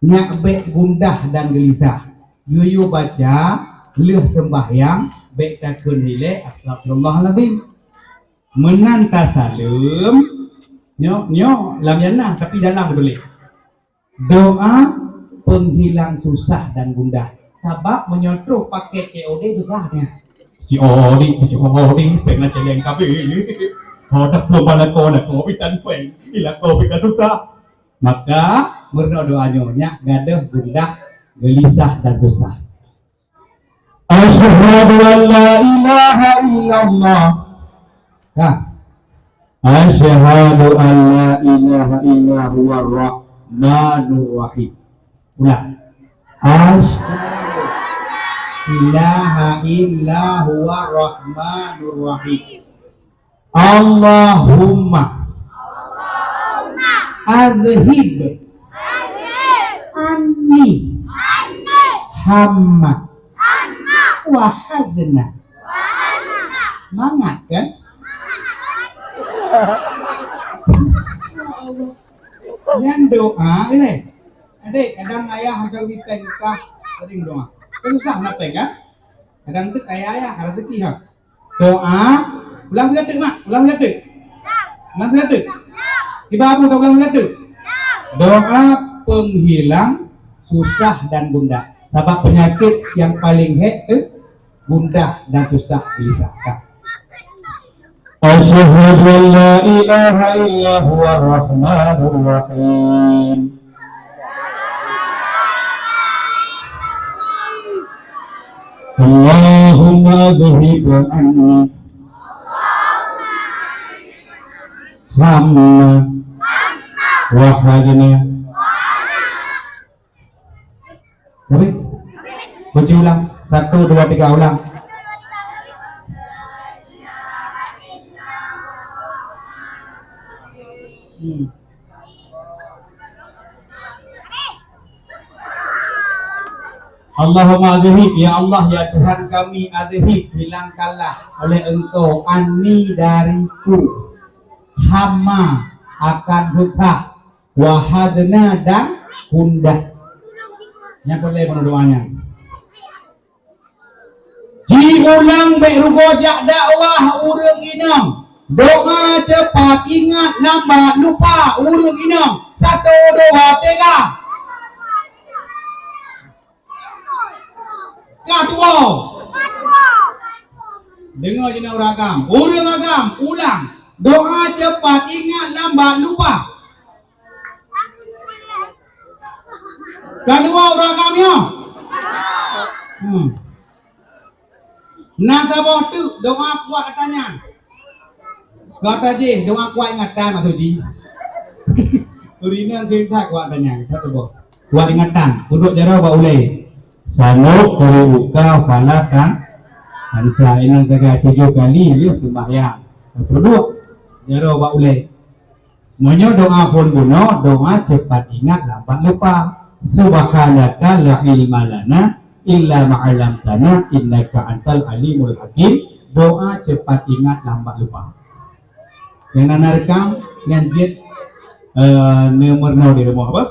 nyak bek gundah dan gelisah. Yuyu baca leuh sembahyang bek takun hile astagfirullahaladzim. Menanta salam nyo lam yana tapi dalam boleh. Doa penghilang susah dan gundah. Sebab menyontroh pakai COD susahnya. COD pernah celeng kabel. Tak perlu bala ko nak ko pitan pen. Ila ko pitan susah. Maka berdoa nyak gaduh gundah, gelisah dan susah. Asyhadu an la ilaha illallah. Asyhadu an la ilaha illa huwa rahmanur rahim. Ulang. Asyhadu ilaha illa huwa rahmanur rahim. Allahumma azhib anni hamma wa hazna. Mangat kan? Yang doa ini, adik kadang ayah agak bisa nikah sering doa. Susah nak kan? Kadang tu ayah rezeki ha. Doa, ulang sekali mak, ulang sekali. Ulang sekali. Tiba abu dah ulang sekali. Doa penghilang susah dan gundah. Sebab penyakit yang paling gundah dan susah gelisah. Asyhadu an la ilaha illa huwa rahmanur rahim. Allahumma adhib anni hamma wa hazna. Tapi baca ulang 1, 2, 3 ulang. Allahumma adhib, ya Allah ya Tuhan kami, adhib hilangkanlah oleh Engkau anni dariku hama akan susah wahadna dan gundah. Yang boleh doanya. Ji ulang baik rugojak dakwah urang inang. Doa cepat ingat lambat lupa urang inang. 1, 2, 3. Kedua. Dengar je nak uragam. Urang agam ulang. Doa cepat ingat lambat lupa. Kedua uragamnya. Nak sabah tu doa kuat katanya. Kata je doa kuat ingatan maksud ji. Urina kita kuat katanya. Kata boh. Kuat ingatan. Duduk jarau ba ulai. Sanuk dari buka falatan. Ansa inang taga 7 kali dia sembahyang. Duduk jarau ba ulai. Monyo doa pun buno, doa cepat ingat lambat lupa. Subhanaka la ilma lana illa ma 'allamtana innaka antal alimul hakim. Doa cepat ingat lambat lupa. Yang nana rekam yang jet nomor 0 di rumah apa?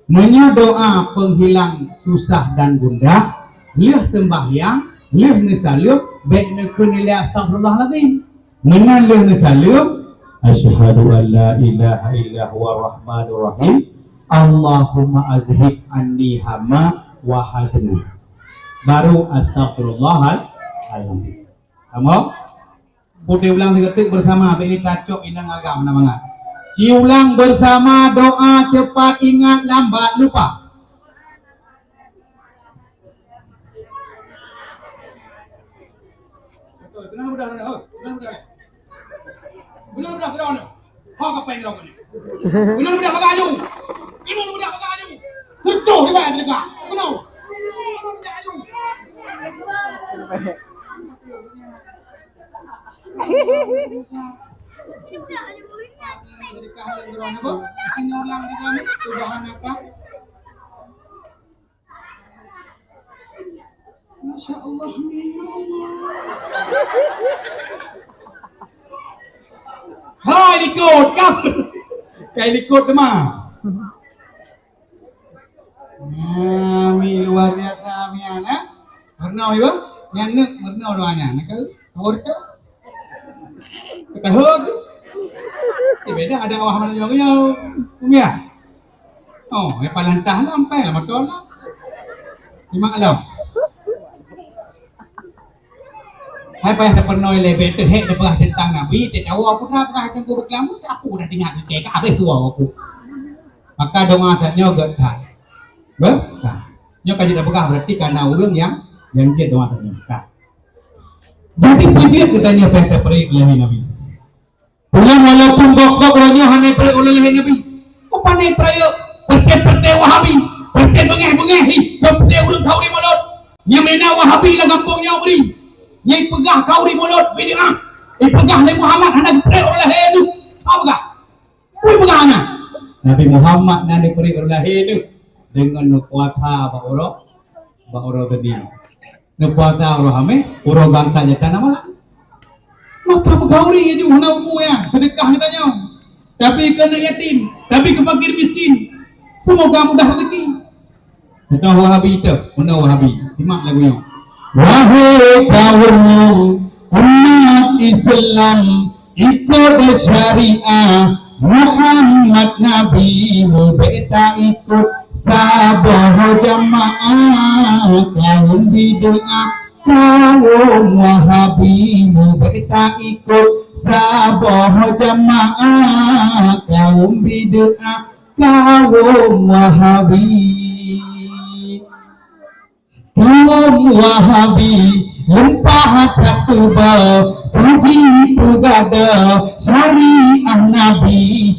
Menyo doa penghilang susah dan gundah, leuh sembahyang, leuh nesalum, baik nekun ila astagfirullahaladzim. Menan leuh nesalum, asyhadu an la ilaha illa huwa rahmanur rahim. Allahumma azhib anni hamma wa hazna. Baru astagfirullahaladzim. Kamu putih ulang 3 detik bersama beli tacok inang agam namanya. Ulang bersama doa cepat ingat lambat lupa. Benar mudah. Kau ngapain kau ni? Benar mudah bagayu. Ini mudah bagayu. Tujuh di bawah mereka. Benar. Masya Allah, ya Allah. Hai likut kau. Kayak likut demah. Mi luar biasa mi anak. Pernah ibu? Nyanek pernah doanya. Nak kau tu? Ketahud. Beda ada awak mana juga ya. Oh, ya palantah lampai lah betul lah. Lima alam. Hai payah ada pernah lebih terhek daripada tentang Nabi. Tidak tahu aku nak pernah tentang guru kelamu. Siapa dah dengar ni? Kau habis tua aku. Maka doa katanya getah. Berkah. Nyo kaji dah berkah berarti karena orang yang cek doa katanya berkah. Jadi pujian katanya payah terperik oleh Nabi. Ulang walaupun gok-gok orangnya hanya pergi oleh Nabi. Kau pandai pergi pergi Wahabi, pergi bengeh-bengeh ni, pergi urut kau di mulut. Yang mana Wahabi lah kampungnya beri. Yang pegah kau di mulut bid'ah. Yang pegah Nabi Muhammad hanya pergi oleh itu. Apa kah? Kau pegah hanya. Nabi Muhammad nanti pergi oleh itu dengan nukuata bakoro tadi. Nukuata orang hame, orang gantanya tanah malah. Maka pegawai itu hana umum ya, sedekah katanya. Tapi kena yatim, tapi ke fakir miskin. Semoga mudah rezeki. Kita Wahabi itu, mana Wahabi? Simak lagunya. Wahai kaum umat Islam, ikut syariah Muhammad Nabi, beta ikut sabah jamaah kaum bid'ah. Kaum Wahabi beta ikut sabah jamaah kaum bid'ah kaum Wahabi. Kaum Wahabi lempah katuba puji pugada syariah Nabi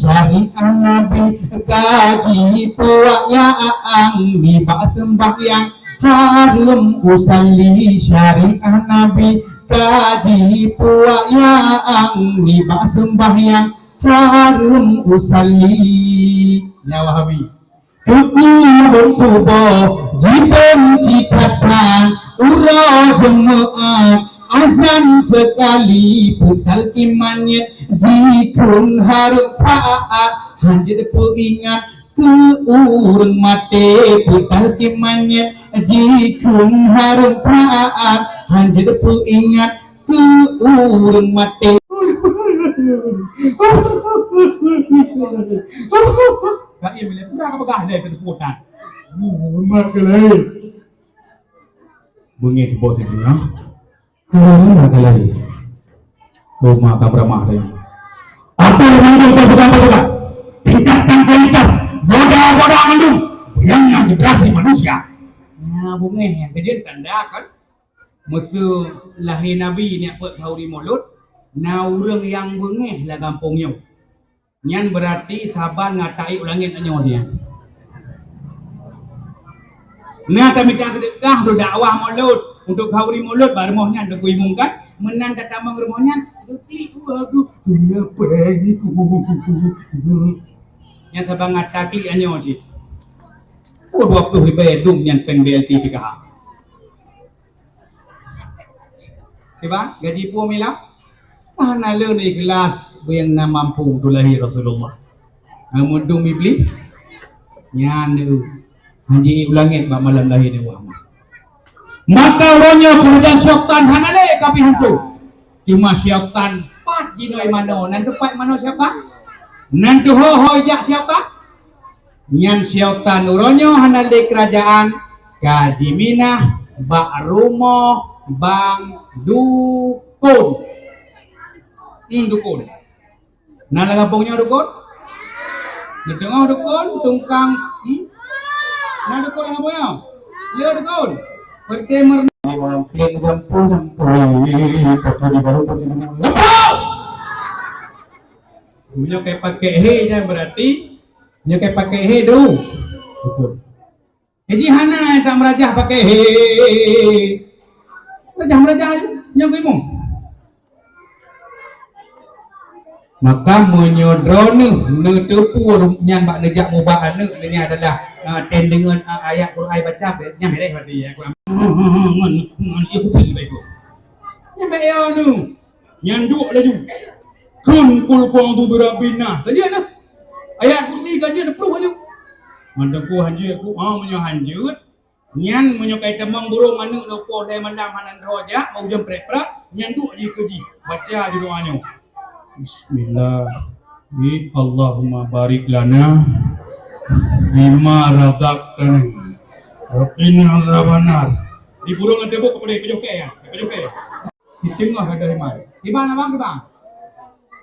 kaji puayaan dibak sembahyang harum usalli syariah Nabi kaji puayaan dibak sembahyang harum usalli ya Wahabi Tukul subuh jibun cikatan ura jemaah azan sekali putal imannya jikun harum taat hanjit ingat ke urang mate putal imannya jikun harum taat hanjit ingat ke urang mate. Kak ia bila pernah kepegah leh kedeputan. Mak kelai. Bunyi ke bos itu ya. Mana kelai? Rumah kabramah dia. Apa yang mendung pasukan-pasukan? Tingkatkan kualitas. Boda-boda mendung. Yang generasi manusia. Ya bunyi yang kejadian tanda kan. Mutu lahir Nabi ni apa tahu di mulut. Na orang yang bengeh lah kampungnya. Nyan berarti sabar ngatai ulangin anyo dia. Nah kami tak sedekah do dakwah mulut untuk khauri mulut baru mohnya do kuimungkan menan datamang rumahnya klik aku kenapa aku. Yang sabar ngatai anyo dia. Oh 20 bedung yang peng BLT PKH. Tiba gaji pu milah. Mana le ni kelas yang na mampu tulahi Rasulullah. Mudung iblis nyanu haji ulangit ba malam lahir ni Muhammad. Maka orangnya kerja syaitan hanale kapi hantu. Cuma syaitan pat jinoi mano nan depan mano syaitan. Nan tu ho jak syaitan. Nyan syaitan uronyo hanale kerajaan kaji minah bak rumoh bang dukun. Dukun. Nah kampungnya dukun? Di tengah dukun, tungkang. Nah dukun yang apa ya? Ya dukun. Pertemer. Mampir sampai di baru Punya kayak pakai he ya berarti. Punya kayak pakai he dulu. Dukun. Haji Hana tak merajah pakai he. Merajah yang gue mau. Maka menyodronu netepur nyan bak nejak mubah anu ini adalah ten dengan ayat Quran baca nyampe deh berarti ya aku ibu pergi baik tu nyampe ya anu nyanduk laju kun kul kuang tu berabina saja nah ayat Quran gaji ada perlu laju mandang ku hanjut aku menyo hanjut nyan menyokai temang burung anu dopo dai malam hanan roja mau jam prepra nyanduk je keji baca je doanya Bismillah. Allahumma barik lana bima razaqtana wa qina adzabannar. Di burung ada buku kepada pejokai ya. Pejokai. Di tengah ada himar. Di mana bang? Di bang.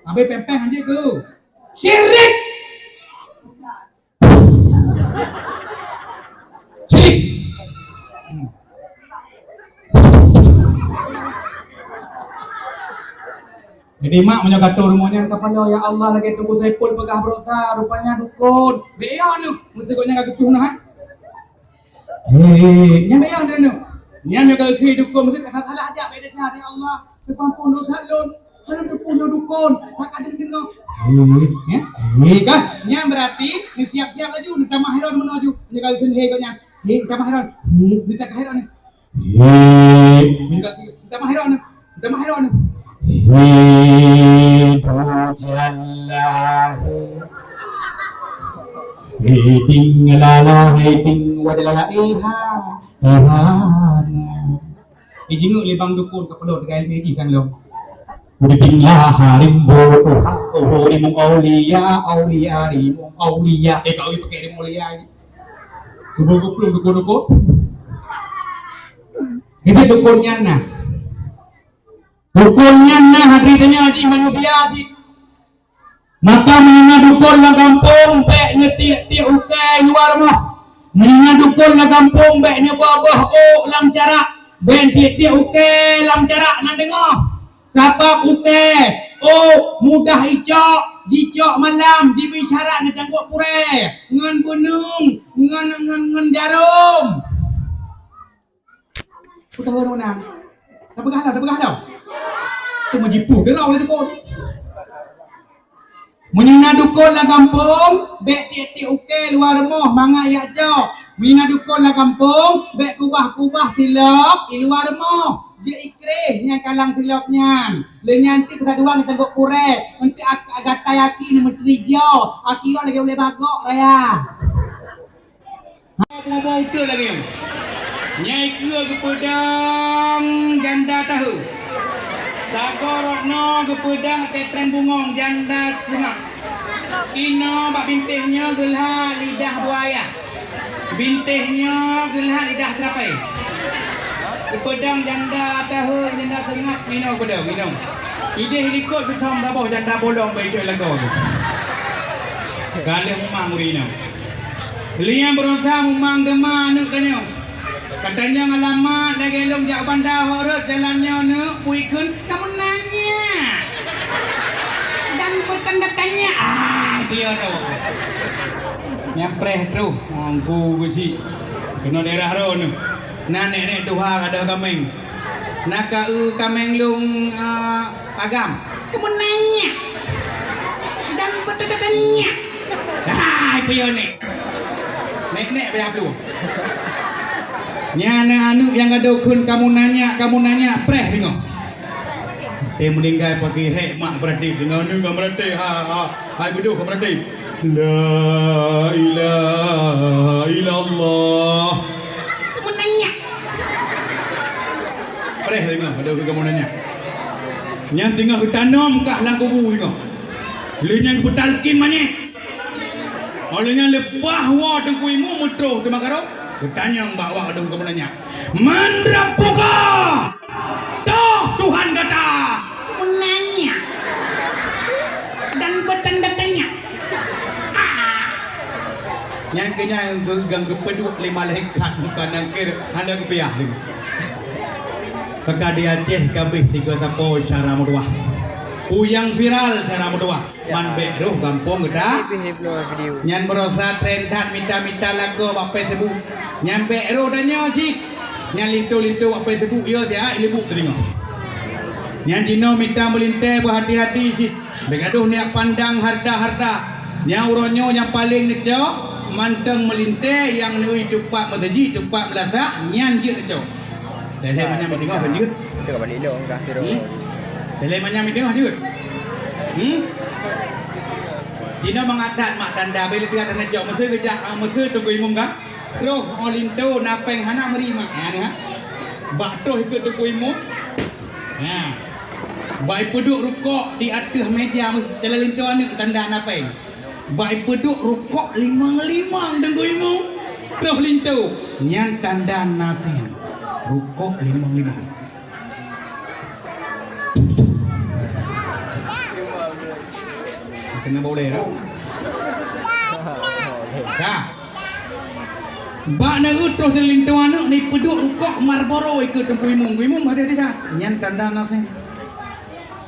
Ambil pempeng aja ke. Syirik. Syirik. Jadi mak punya kata rumahnya kepala ya Allah lagi tunggu saya pun pegah berosa rupanya dukun. Beya nu mesti kau nyangka ketuh nah. Nya beya nu. Nya nyangka ke dukun mesti kata salah aja beda sehari Allah. Kepampun dosa lon. Kalau dukun dukun tak ada dengar. Ya. Kan nya berarti ni siap-siap laju ni tamah heron menuju. Nya kalau ke he kau nya. He tamah heron. Ni tak heron ni. Ni tamah heron ni. Tamah heron ni. Hidup jallahu Hiding lala hiding wadala ihana Ijinguk libang dukun kepelot dengan ilmi kan lo Hiding laha rimbo Uha rimung awliya rimung awliya kau pakai rimung awliya Dukun Kita dukunnya nah Dukunnya nah haditnya haji manubiati maka menina dukun na kampung pek nyetik ukai luar mah menina dukun na kampung pek nyebabah lam cara ben titik ukai lam cara nak dengar siapa ukai mudah icok jicok malam dibicara ngecangkuk pure ngan gunung ngan jarum putar mana tak pegah tu majipu dia lah oleh dukun menina dukun lah kampung bek titik uke luar moh manga yak jauh menina dukun lah kampung bek kubah tilap di luar moh dia ikrih nya kalang tilapnya lenyanti kesaduan kita gok pure nanti agak tayaki ni menteri jauh akira lagi boleh bagok raya apa itu lagi nyai ke pedang janda tahu Sagorokno ke pedang tetren bungong janda sungai Ino bak bintihnya gelha lidah buaya Bintihnya gelha lidah serapai Ke pedang janda tahu janda sungai Ino pedang Ino Ide helikot ke som tabuh janda bolong Baik lagu Kali mumang murino Liang berontak mumang demam nuk kanyo Katanya ngalamat lagi elok jak bandar horot jalannya nak puikun kamu nanya dan bertanda tanya dia tu nyapreh tu angku besi kena daerah ro nu nanek tuha kada kameng nak kameng lung agam kamu nanya dan bertanda tanya dia ni nek bayar dulu nyana anu yang ada kun kamu nanya preh tengok meninggal pagi mak berarti dengan anu kamu berarti hai bodoh kamu berarti la ilaha illallah kamu nanya preh tengok ada kamu nanya yang tengah tanam kah lang kubu tengok lenyang petalkin mana Olehnya lebah wa tengkuimu metro tu makaro. Ketanya bawa dong ke mananya. Mandrapuka. Toh Tuhan kata. Menanya. Dan bertanda-tanya. Yang kenya yang segang kepeduk lima lekat bukan yang kira anda kepiah ni. Kakak di Aceh kabeh tiga sapo cara mudah. Uyang viral cara mudah. Man bedo kampung kita. Nyan berosa tren dat mita-mita lagu apa tebu. Nyan bedo dan nyoci. Nyan lintu-lintu apa tebu yo dia ibu teringat. Nyan jino mita melinte berhati-hati sih. Begaduh ni pandang harta-harta. Yang uronyo yang paling neco manteng melinte yang nui tupak mataji tupak melata nyan je neco. Dele mana mi tengok banjir. Tengok balik dong kah kira. Dele mana mi tengok banjir. Cina mengadat mak tanda bila dia ada neco mesti kerja mesti tunggu imum kan. Roh olinto napeng hana merima ya ni ha. Bak toh ikut tunggu imum. Ha. Baik peduk rukuk di atas meja mesti jalan linto ni tanda napeng. Baik peduk rukuk limang-limang tunggu imum. Roh linto nyan tanda nasen. Rukuk limang-limang. Kena boleh dah. Dah. Bak nak terus lintu anak ni peduk rukuk Marlboro ikut tunggu imum ada tidak. Nyan tanda nasen.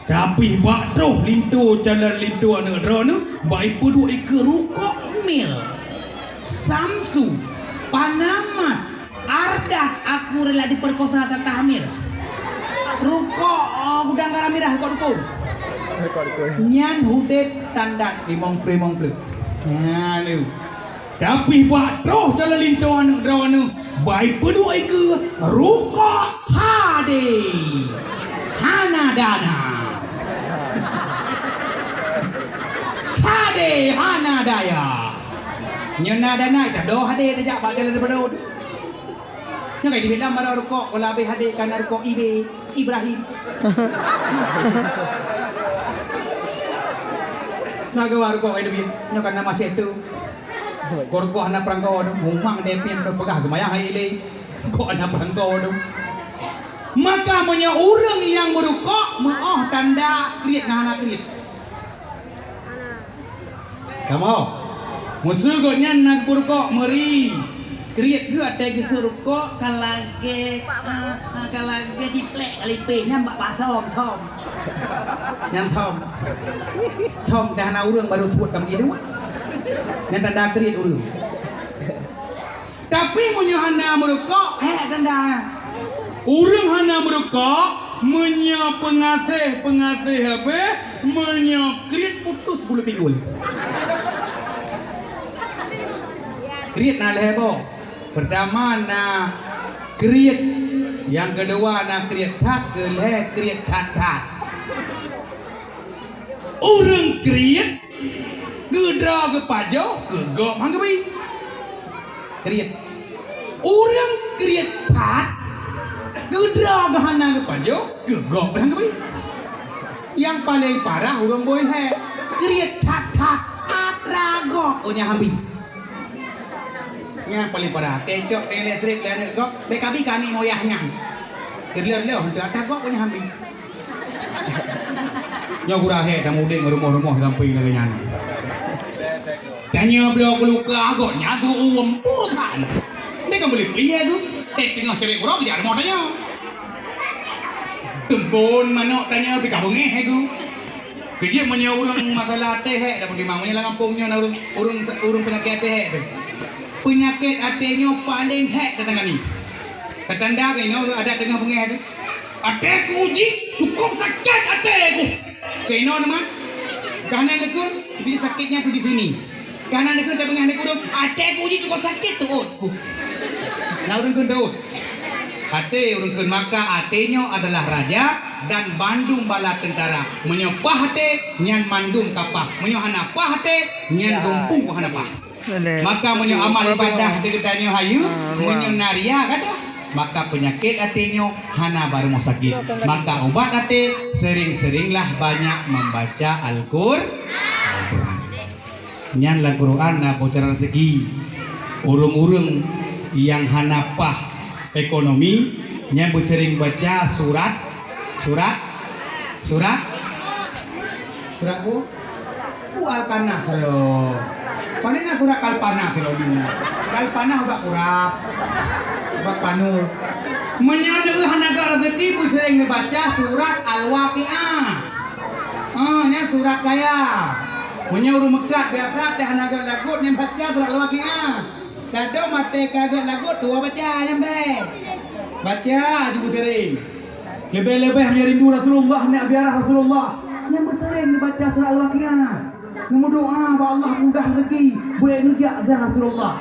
Tapi bak terus lintu jalan lintu anak drone baik peduk ikut rukuk Mil. Samsu. Panamas. Ardah aku rela diperkosa Tata Hamir. Rukuk gudang garam merah rukuk. Nyan hudet standar imong pre. Ya lu. Tapi buat roh jalan lintu anu drawana baik peduk ke rukuk hade. Hanadana. Hade hanadaya. Nyana dana tak do hade tajak bak jalan daripada yang kayak di Vietnam ada rukuk kalau habis hadirkan rukuk Ibrahim. Naga rukuk kayak di Vietnam kan nama setu. Rukuk anak perangkau tu, mumang depin berpegah kemayang hai ilai. Rukuk anak perangkau tu. Maka punya orang yang berukuk maah tanda kriat anak kriat. Kamu musuh goknya nak berukuk meri. Kriat ke ada ke serukuk kalage di plek alipe nyam bak tom. Nyam tom dah na urang baru sebut kam gitu. Yang tanda kriat urang. Tapi munyo hana merukuk tanda. Urang hana merukuk menyo pengasih apa? Menyo kriat putus 10 pinggul. Kriat na lebo. Pertama na kriat, yang kedua na kriat tat ke le kriat tat. Orang kriat gedra ke pajau ke gop hang ke kriat. Orang kriat tat gedra ke hana ke pajau ke gop hang ke yang paling parah orang boy he kriat tat atra gop onya hambi. Yang paling parah, tecok elektrik dan kok BKB kami moyahnya. Kerlian-lian hendak kok punya hambi. Nya gurahe dah mudeng rumah-rumah sampai neganya. Tanya beliau keluka kok nyatu uang putan. Dia kan boleh piye tu? Tengah cari urang dia ada modalnya. Tempon manok tanya pi kabungeh tu. Kerja punya urang masalah teh dah di mamanya lah kampungnya urang penyakit teh tu. Penyakit hatinya paling hek datang ni. Ketanda ke ini ada tengah pengeh tu. Hatiku uji cukup sakit hatiku. Kena nama. Kanan aku di sakitnya tu di sini. Kanan aku tak pengeh aku tu. Hatiku uji cukup sakit tu. Nah orang tu. Hati orang kun maka hatinya adalah raja dan Bandung bala tentara. Menyopah hati nyan mandung kapah. Menyohana pah hati nyan gumpung hana pah. Maka menyo amal ibadah dekatnya hayu menyo naria kata maka penyakit hatinya hana baru mau sakit maka obat hati sering-seringlah banyak membaca Al-Qur'an. Nyan la Quran na bocoran rezeki. Urung-urung yang hanapah ekonomi nya sering baca surat bu Al-Panah kalau panina surat Al-Panah kalau di Al-Panah ubak kurap ubak panu menyandung hanaga rezeki bu sering baca surat Al-Waqiah nya surat kaya menyuruh mekat biasa teh hanaga lagut yang baca surat Al-Waqiah kado mate kagak lagut tua baca nyambe baca di bu sering lebih-lebih rindu Rasulullah nak biarah Rasulullah yang sering baca surah Al-Waqiah yang doa bahwa Allah mudah rezeki buat nujak Rasulullah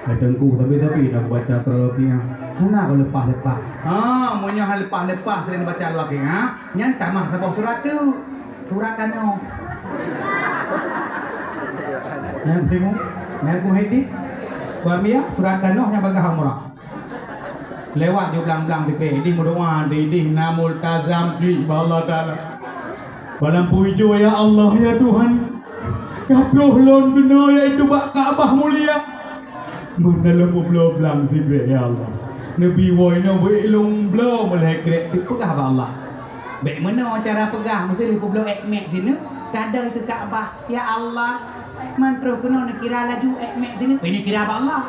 kadangku tapi nak baca surah Al-Waqiah mana kalau lepas-lepas maunya hal lepas-lepas sering baca Al-Waqiah yang tamah sabah surat tu surat kano yang bingung yang kumhedi suami surat kano yang bagah murah lewat di belang-belang di berdoa di namul tazam di Allah Ta'ala balampu hijau ya Allah ya Tuhan kabroh lon geno ya itu bak Kaabah mulia mendalam belang si ya Allah Nabi woyno belum belum mulai krek pegah ba Allah baik mana cara pegah mesti lipu belum ekmek sini kadang itu Kaabah ya Allah mantra kena nak kira laju ekmek sini ini kira ba Allah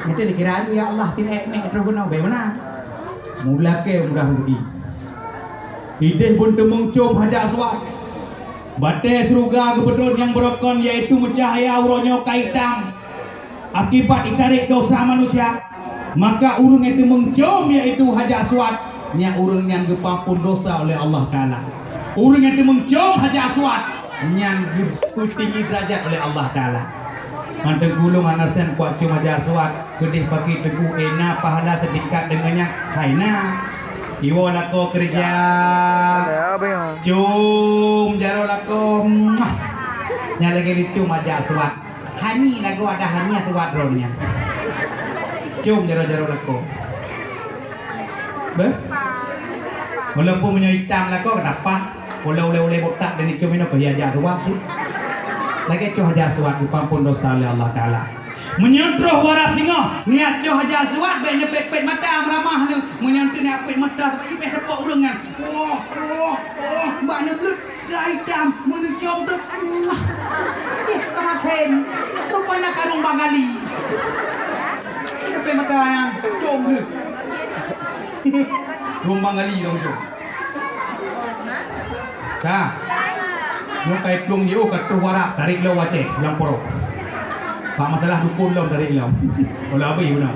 kita dikira ya Allah tidak ekmek terus kena bagaimana mula ke mudah rezeki ideh pun temung com hajak aswad batai surga kebetulan yang berokon yaitu mencahaya auranya kaitam akibat ditarik dosa manusia maka urung itu mengcom yaitu hajak aswad nya urung yang gepampun dosa oleh Allah Ta'ala urung itu mengcom hajak aswad yang tinggi derajat oleh Allah Ta'ala Manteng gulung anasan kuat cuma jaswat gedih pakai teguh ena pahala sedikit dengannya haina iwo lako kerja cum jaro lako nya lagi di cuma jaswat hani lagu ada hani atau wadronnya cum jaro lako ber walaupun punya hitam lako kenapa oleh botak dan cum ini kehiaja tu waktu lagi coh jaswat dipampun dosa oleh Allah Ta'ala menyodroh warap singo niat coh jaswat baik nyepet-pet mata ramah ni menyantu niat pet mata tapi ibeh tepuk urengan mbak neblut gai dam menucium tu kerasen rupanya karung bangali nyepet mata yang cium tu karung bangali dong tu dah yung kay plong niyo katuh warap tarik lo wace lang poro pa masalah dukun lo tarik lo wala ba yun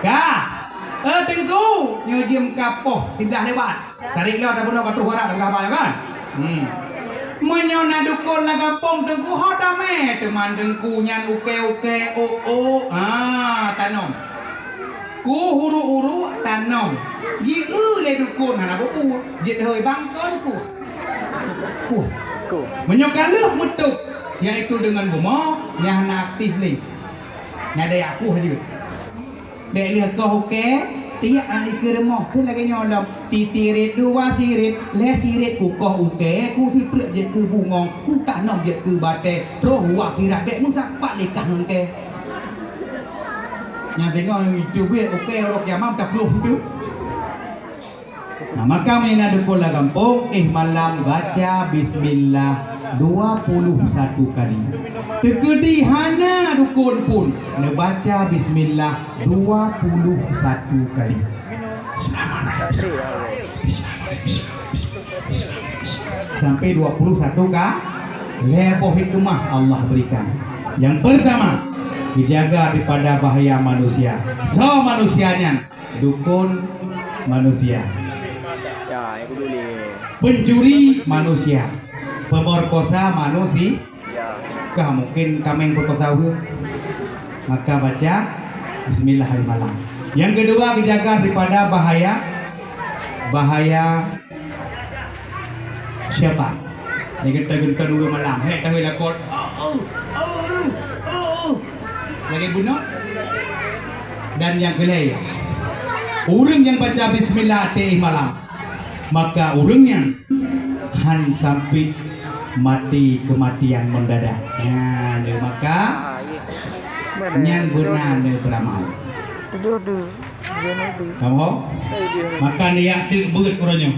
ka tengku nyo diem kapoh tidak lewat tarik lo ta puno katuh warap dah apa kan menyo na dukun la kampung tengku hodame teman tengku nyan uke tanom ku huru tanom ji le dukun hana bu jit hơi bangkon ku menyokaluh metuk yaitu dengan bomo yang aktif ni nyada aku hadir dek lihat kau oke tiap hari kermoh ke lagi nyolong titirit dua sirit le sirit ku kau oke ku si prek je ke bungong ku tak nom je ke bate roh wa kira dek mun sak pak lekah nun ke yang tengok itu biar oke rok jamam tak belum tu. Nah, maka menina dukun la kampung malam baca bismillah 21 kali. Tegedi hana dukun pun ne baca bismillah 21 kali. Sampai 21 kali leboh hikmah Allah berikan. Yang pertama, dijaga daripada bahaya manusia. So manusianya dukun manusia. Pencuri manusia, pemerkosa manusia, mungkin kami yang berkosa maka baca Bismillahirrahmanirrahim. Yang kedua dijaga daripada bahaya syaitan. Yang kita dulu malam, tahu lakot, lagi bunuh. Dan yang kelima, orang yang baca Bismillah malam. Maka urungnya han sampai mati kematian mendadak. Nah, maka nyan guna beramal. Kamu? Maka niat beut orangnya.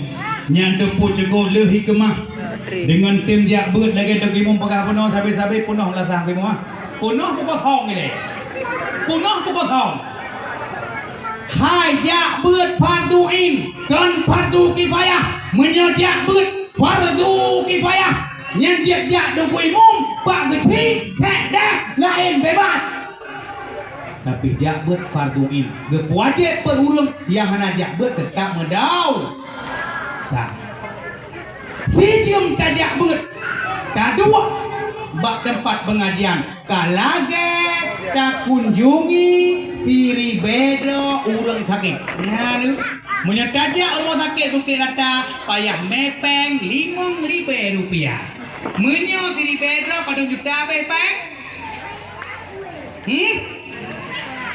Nyan tepu cego leh hikmah dengan tim jak beut lagi dok imum pegah penuh sampai penuh lah sang imum. Penuh tu kosong ni. Penuh tu kosong. Hai jak beut farduin kan fardu kifayah. Menyajak beut fardu kifayah. Nyan jak dok imum pak geci kek dah lain bebas. Tapi jak beut farduin. Ge wajib perurung yang hana jak beut tetap medau. Si jom tajak beut. Kedua, bab tempat pengajian. Kalage tak kunjungi siri bedo urang sakit. Nah, punya tajak rumah sakit bukit rata payah mepeng 5.000 rupiah. Menyo siri bedo pada juta bepeng.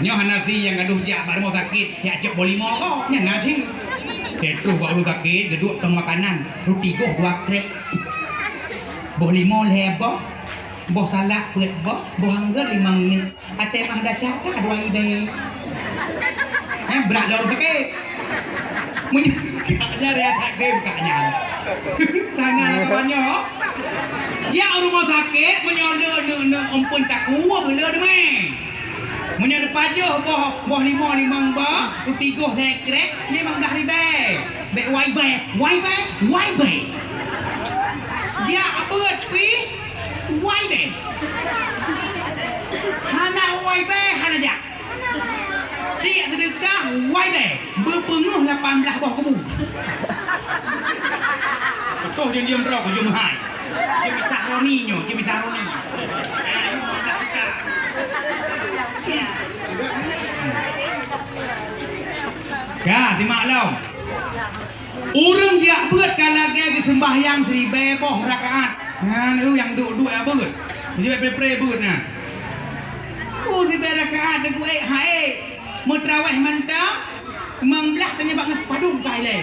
Nyo hanafi yang gaduh jak bar rumah sakit, ya cek boleh mo ko, nya nasi. Ketu buat rumah sakit, geduk tong makanan, roti goh 2 krek. Boh 5 lebo, boh salak peut boh hangga 5 menit. Ate mah dasar ka 2 ibe. Berat lah rumah sakit. Mun kaknya dia tak game kaknya. Sana kawannya. Ya rumah sakit menyolok ampun tak kuat bela de meh. Menyolok pajah boh 5 bah, roti goh krek 15 ribu. Bek wai bay. Ya beut pi wai bay. Hana wai bay hana jak. Dia sedekah wai bay. Berpenguh 18 buah kebun. Betul dia diam berapa jom hai. Jom saroni. Ya, dimaklum. Urang jak beut kalage ke sembahyang 1000 boh rakaat. Yang duk ya beut. Jadi pre beut nah. 1000 rakaat de gue hae. Mutraweh mantap. Manglah tanya banget padung kai le.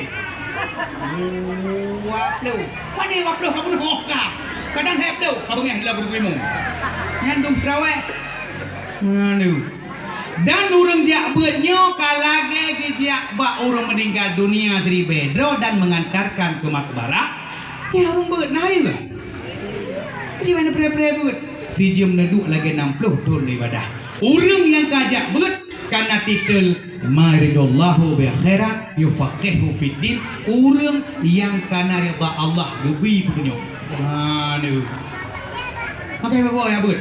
Waplu. Pani waplu kamu hoka. Kadang heplu kamu yang gila berguimu. Ngan dum traweh. Dan urang jak beutnya kalage gejak bak urang meninggal dunia Sri Bedro dan mengantarkan ke makbarah. Ya urang beut naik lah. Jadi mana pre beut? Si jam neduk lagi 60 tahun ibadah. Urang yang kajak beut karena titel maridallahu bi khairat yufaqihu fid din. Urang yang kana rida Allah gebi punya. Pakai bawa ya beut.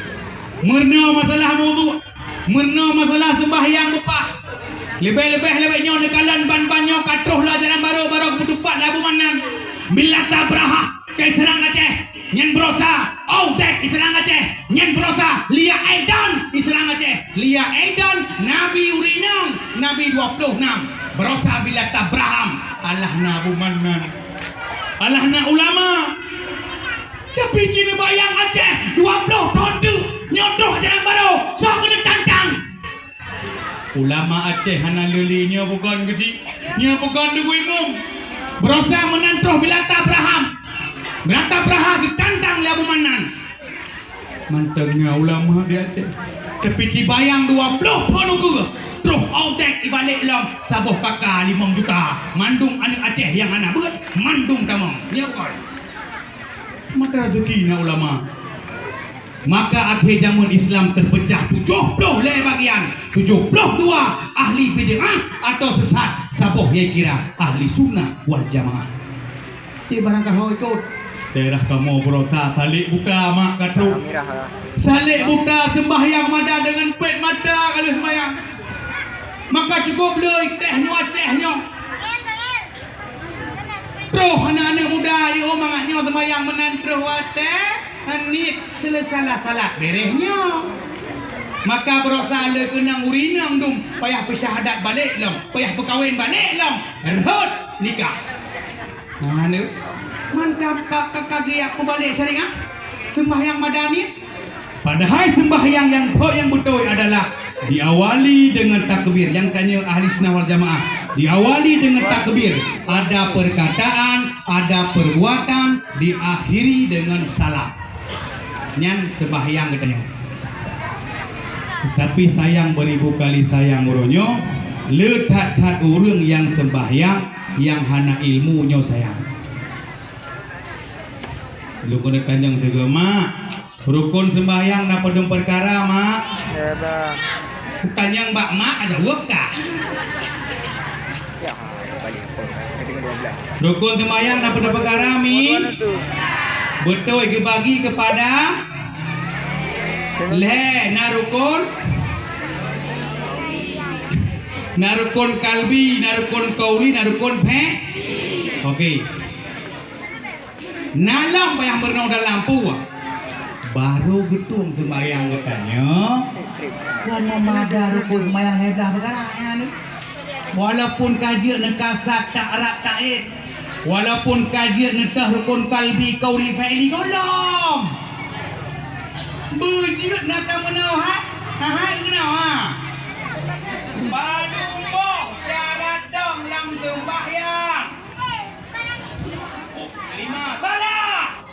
Merna masalah maudu. Merna masalah sembahyang bepah. Lebih nyo nekalan ban nyo katruh lah jalan baru ketupat labu manan. Bila tabraha kai serang Aceh. Nyen brosa Autek Islam Aceh. Nyen brosa Lia Aidan Islam Aceh. Lia Aidan Nabi Urinang Nabi 26. Brosa bila tabraham Allah nabu manan. Allah na ulama. Tapi cina bayang Aceh 20 tahun tu nyodoh jalan baru. So kena tantang. Ulama Aceh hana lelinya bukan kecil. Nya bukan dugu imum. Berusaha menantuh bila tabraham. Bila tabraham ditantang labu manan. Mantengnya ulama di Aceh. Tapi cibayang 20 tahun tu. Terus Autek ibalik lam sabuh kakak 5 juta. Mandung anak Aceh yang anak beut. Mandung kamu. Ya bukan. Maka rezeki na ulama. Maka akhir zaman Islam terpecah 70 bagian. 72 ahli bid'ah atau sesat. Saboh yang kira ahli sunnah wal jamaah. Di barangkah ho ikut. Daerah kamu berosa salik buka mak katu. Salik buka sembahyang mada dengan pet mata kalau sembahyang. Maka cukup le tehnya Acehnya. Terus anak-anak muda yo mangatnya sembahyang menantruh wate anit selesai salat berehnya. Maka berosa le kena urinang dum payah persyahadat balik lam, payah berkahwin balik lam. Erhut nikah. Anu mantap kakak dia aku balik sering ah. Sembahyang madani. Padahal sembahyang yang betul adalah diawali dengan takbir. Yang tanya ahli sunnah wal jamaah, diawali dengan takbir. Ada perkataan, ada perbuatan, diakhiri dengan salam. Nyan sembahyang katanya. Tapi sayang beribu kali sayang uronyo, letat-tat urang yang sembahyang yang hana ilmunya sayang. Lu kena kanjang juga mak. Rukun sembahyang na pedung perkara mak. Ya bang. Tanyang mbak mak aja weka. Ya, balik pun. Ketinggalan 12. Rukun sembahyang na pedung perkara mi. Mana tu? Betul dibagi kepada narukun kalbi, narukun kauli, narukun pe. Okey. Nalam yang bernau dalam lampu. Baru getung sembahyang katanya. Kena mada rukun sembahyang hedah perkara ni. Walaupun kajian nekasat tak rak taid. Walaupun kajian netah rukun kalbi kauli fi'li golom. Bujut nak menau ha? Ha menau ha. Badumbo syarat dong lam sembahyang. 5 salah.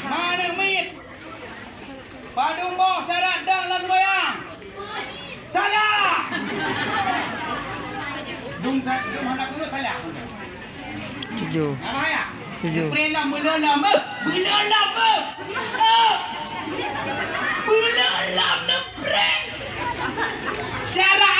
Mana mit? Badumbo syarat dong lam sembahyang. Salah. Dum hendak dulu salah. Setuju. Apa ya? Setuju. Prelam belalam be. Belalam be. Belalam ne prek. Syarat